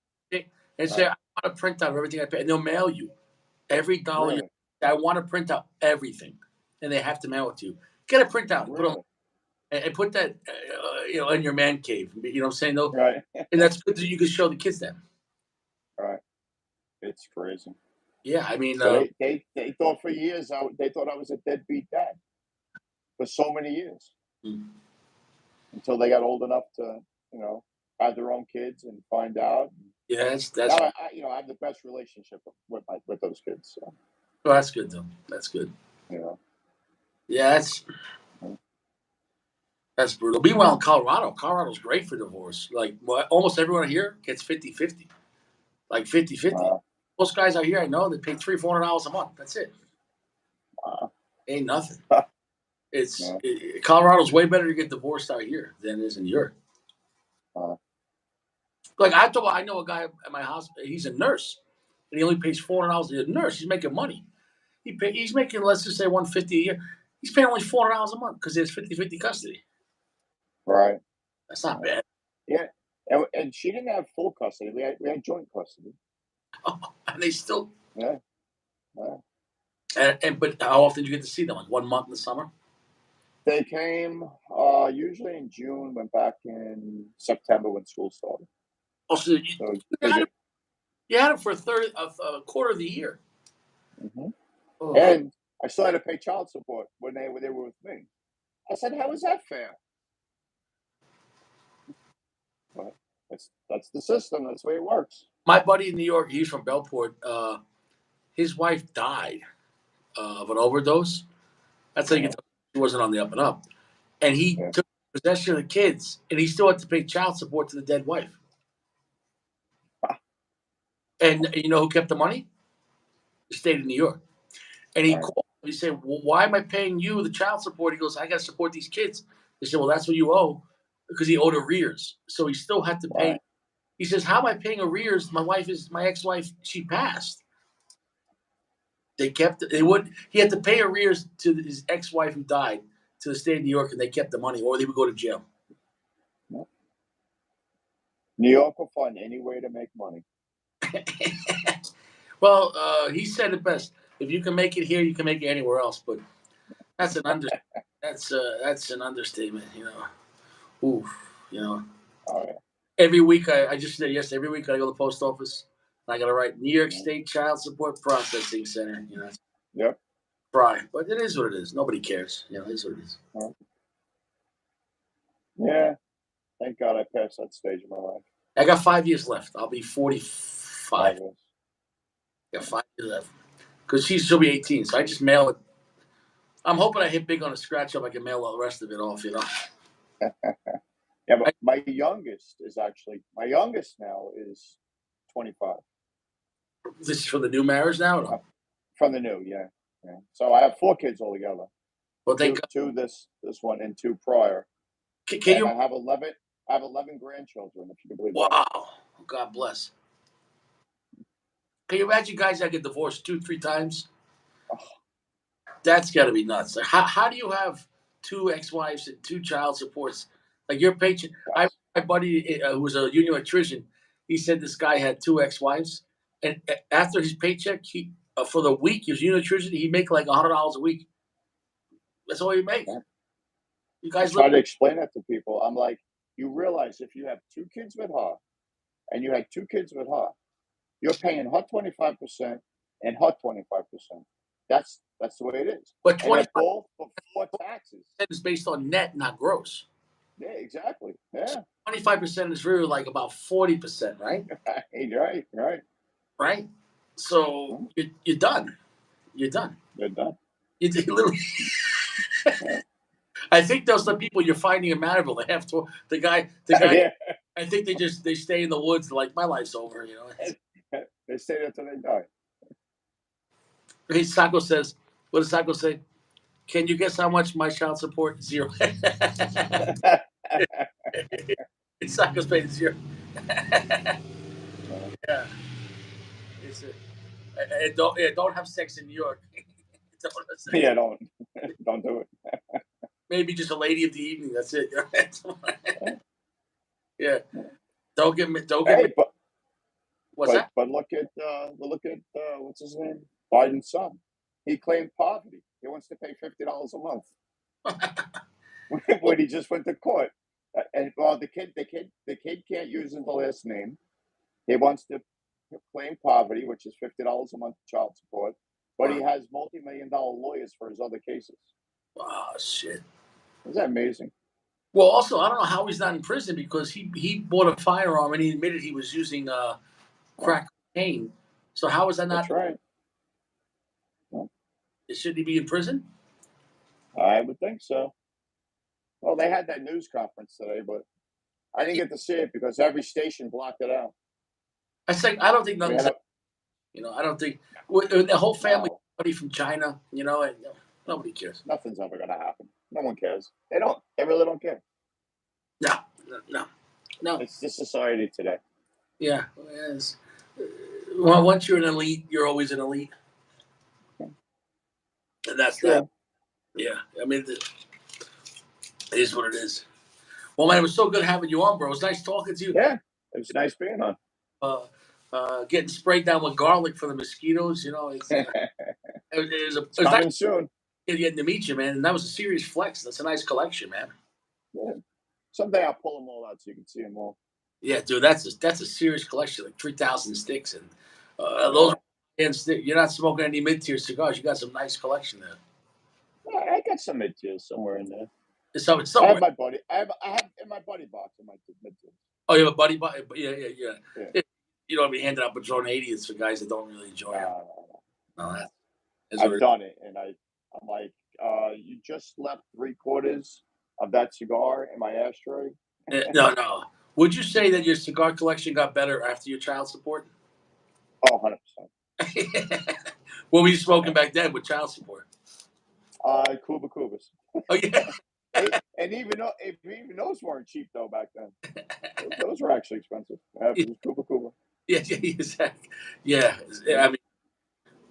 and say, Right. I want a printout of everything I pay. And they'll mail you every dollar. Really, I want to print out everything. And they have to mail it to you. Get a printout and really, put that in your man cave. You know what I'm saying? Though, right, and that's good that you can show the kids that. right. It's crazy. Yeah, I mean, So they thought for years they thought I was a deadbeat dad for so many years mm, until they got old enough to have their own kids and find out. yeah, Now that's I have the best relationship with those kids. So well, that's good though. That's good. you know, Yeah, that's brutal. Meanwhile, in Colorado's great for divorce. Like almost everyone here gets 50-50. Like 50-50. wow, Most guys out here I know they pay $300-$400 a month. That's it. wow, Ain't nothing. yeah, Colorado's way better to get divorced out here than it is in Europe. wow, Like I know a guy at my house. He's a nurse, and he only pays $400. He's a nurse. He's making money. He's making, let's just say, 150 a year. He's paying only $400 a month because he has 50-50 custody. right, That's not right. bad. Yeah, and she didn't have full custody. We had joint custody. And they still Yeah, yeah. but how often do you get to see them? Like 1 month in the summer? They came usually in June, went back in September when school started. Oh, so So you they had get, him, you had him for a quarter of the year. mhm. Oh, And I still had to pay child support when they were with me. I said, "How is that fair?" But that's the system. That's the way it works. my buddy in New York, he's from Bellport. His wife died of an overdose. That's how you can Uh, tell she wasn't on the up and up. And he yeah. took possession of the kids, and he still had to pay child support to the dead wife. And you know who kept the money? The state of New York. And he Right, called. He said, "Well, why am I paying you the child support?" He goes, "I got to support these kids." They said, "Well, that's what you owe," because he owed arrears, so he still had to pay. right, He says, "How am I paying arrears? My ex-wife. She passed. They kept. They would. He had to pay arrears to his ex-wife who died to the state of New York, and they kept the money, or they would go to jail." yeah. New York will find any way to make money. Well, he said it best. If you can make it here, you can make it anywhere else. But that's an under. That's an understatement. Ooh, you know. Oh yeah, Every week, I just said yes. Every week, I go to the post office. And I got to write New York yeah, State Child Support Processing Center. It's yep. cry, but it is what it is. Nobody cares. It is what it is. Yeah. Yeah. Thank God I passed that stage of my life. I got 5 years left. I'll be 45. 5 years. I got 5 years left because she'll be 18. So I just mail it. I'm hoping I hit big on a scratch up. I can mail all the rest of it off. Yeah, but I, my youngest now is 25. this is for the new marriage now. Uh, No? from the new, yeah, yeah. So I have 4 kids altogether. Well, thank Two this one and 2 prior, God. Can and you? I have 11. I have 11 grandchildren. If you can believe that. Wow. God bless. Can you imagine guys that get divorced 2-3 times? Oh, That's got to be nuts. Like, how do you have 2 ex-wives and 2 child supports? Like your paycheck. My buddy who was a union electrician, he said this guy had 2 ex-wives, and after his paycheck, he for the week he was a union electrician, he make like $100 a week. That's all he make. yeah. You I guys live. try to explain that to people. I'm like, you realize if you have 2 kids with her, and you had 2 kids with her, you're paying her 25% and her 25%. That's the way it is. But And twenty that's five both before taxes. percent is based on net, not gross. Yeah, exactly. Yeah. 25% is really like about 40%, right? Right, right. Right. So Mhm. you're done. You're done. They're done. You literally. Yeah. I think those are the people you're finding in Matterville. They have to. The guy. Yeah. I think they stay in the woods. Like my life's over. They stay there till they die. Hey, Sacco says, what does Sacco say? Can you guess how much my child support? Zero. Sacco's paying zero. Yeah, it's don't have sex in New York. Don't have sex. Yeah, don't do it. maybe just a lady of the evening. That's it. Yeah. Don't get me. Don't get me. Hey, but What's that? look at what's his name? Biden's son. He claimed poverty. He wants to pay $50 a month when he just went to court. And well, the kid can't use the last name. He wants to claim poverty, which is $50 a month child support. But he has multi-million-dollar lawyers for his other cases. Oh shit. Isn't that amazing? Well, also, I don't know how he's not in prison because he bought a firearm and he admitted he was using crack cocaine. So how is that That's not? right. Well, Should he be in prison? I would think so. Well, they had that news conference today, but I didn't get to see it because every station blocked it out. I don't think We nothing's. had I don't think the whole family, no, somebody from China. And nobody cares. nothing's ever going to happen. No one cares. They don't. They really don't care. No, no, no. It's the society today. Yeah. Yes. Well, once you're an elite, you're always an elite, and that's True. that. Yeah. I mean, it is what it is. Well, man, it was so good having you on, bro. It was nice talking to you. Yeah, it was nice being on. Getting sprayed down with garlic for the mosquitoes. It was nice Coming soon. getting to meet you, man. And that was a serious flex. That's a nice collection, man. Yeah. Someday I'll pull them all out so you can see them all. Yeah, dude, that's a serious collection, like 3,000 sticks, and those. And you're not smoking any mid-tier cigars. You got some nice collection there. Yeah, I got some mid tiers somewhere in there. So it's I somewhere. have my buddy. I have in my buddy box in my mid tiers. Oh, you have a buddy? Yeah, yeah, yeah. Yeah. You don't be handing out Padron 80s for guys that don't really enjoy it. No, that's I've done it, and I'm like, you just left 3/4 of that cigar in my ashtray. No. Would you say that your cigar collection got better after your child support? Oh, 100%. What were you smoking back then with child support? Cuba Cubas. Oh yeah. And even those weren't cheap though back then. Those were actually expensive. It was Cuba. Yeah, exactly. Yeah, I mean,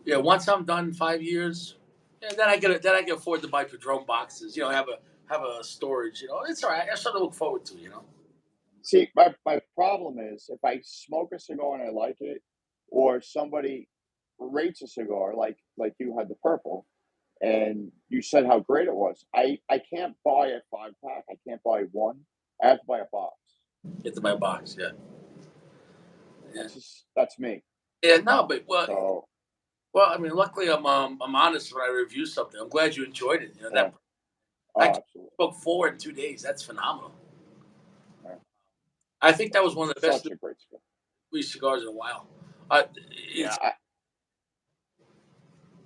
yeah. Once I'm done in 5 years, then I can afford to buy Padron boxes. Have a storage. It's all right. That's something to look forward to. See, my problem is if I smoke a cigar and I like it, or somebody rates a cigar like you had the purple, and you said how great it was. I can't buy a 5-pack. I can't buy one. I have to buy a box. You have to buy a box. Yeah. That's me. Yeah. No, but So I mean, luckily I'm honest when I review something. I'm glad you enjoyed it. yeah. I Absolutely. spoke 4 in 2 days. That's phenomenal. Yeah. I think that was one of the best Such a great cigar. cigars in a while. Yeah,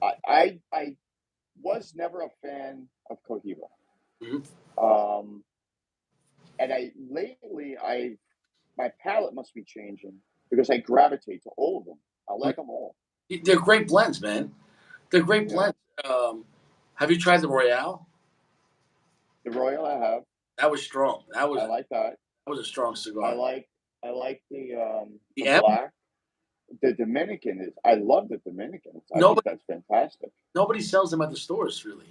I was never a fan of Cohiba. Mhm. And my palate must be changing because I gravitate to all of them. I like them all. They're great blends, man. They're great Yeah. blends. Have you tried the Royale? The Royal I have. That was strong. I like that. That was a strong cigar. I like the M? black. The Dominican is. I love the Dominican. I Nobody- think that's fantastic. Nobody sells them at the stores, really.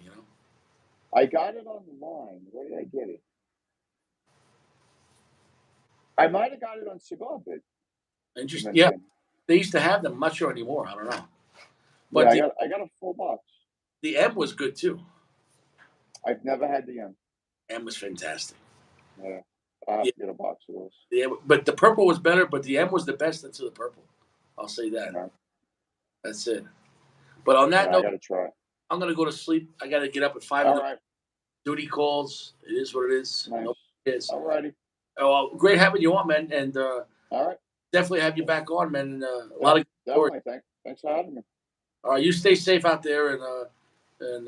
I got it online. Where did I get it? I might have got it on Cigar Bit. Interesting. Yeah, they used to have them. I'm not sure anymore. I don't know. But Yeah, I got a full box. the M was good too. I've never had the M. M was fantastic. Yeah, I have to get a box of those. Yeah, but the purple was better. But the M was the best until the purple. I'll say that. Yeah. That's it. But on that Yeah, I note, got to try. I'm gonna go to sleep. I got to get up at 5. All right. Duty calls. It is what it is. Nice. It is. All righty. Oh, well, great having you on, man. And All right. definitely have you back on, man. And a lot of Definitely. Thanks for having me. All right, you stay safe out there, and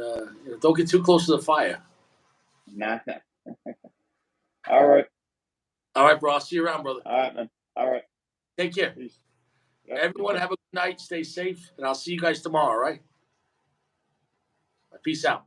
don't get too close to the fire. Nah. All right. All right, bro. I'll see you around, brother. All right, man. All right. Take care. Peace. Yep. Everyone, have a good night. Stay safe, and I'll see you guys tomorrow. All right. Peace out.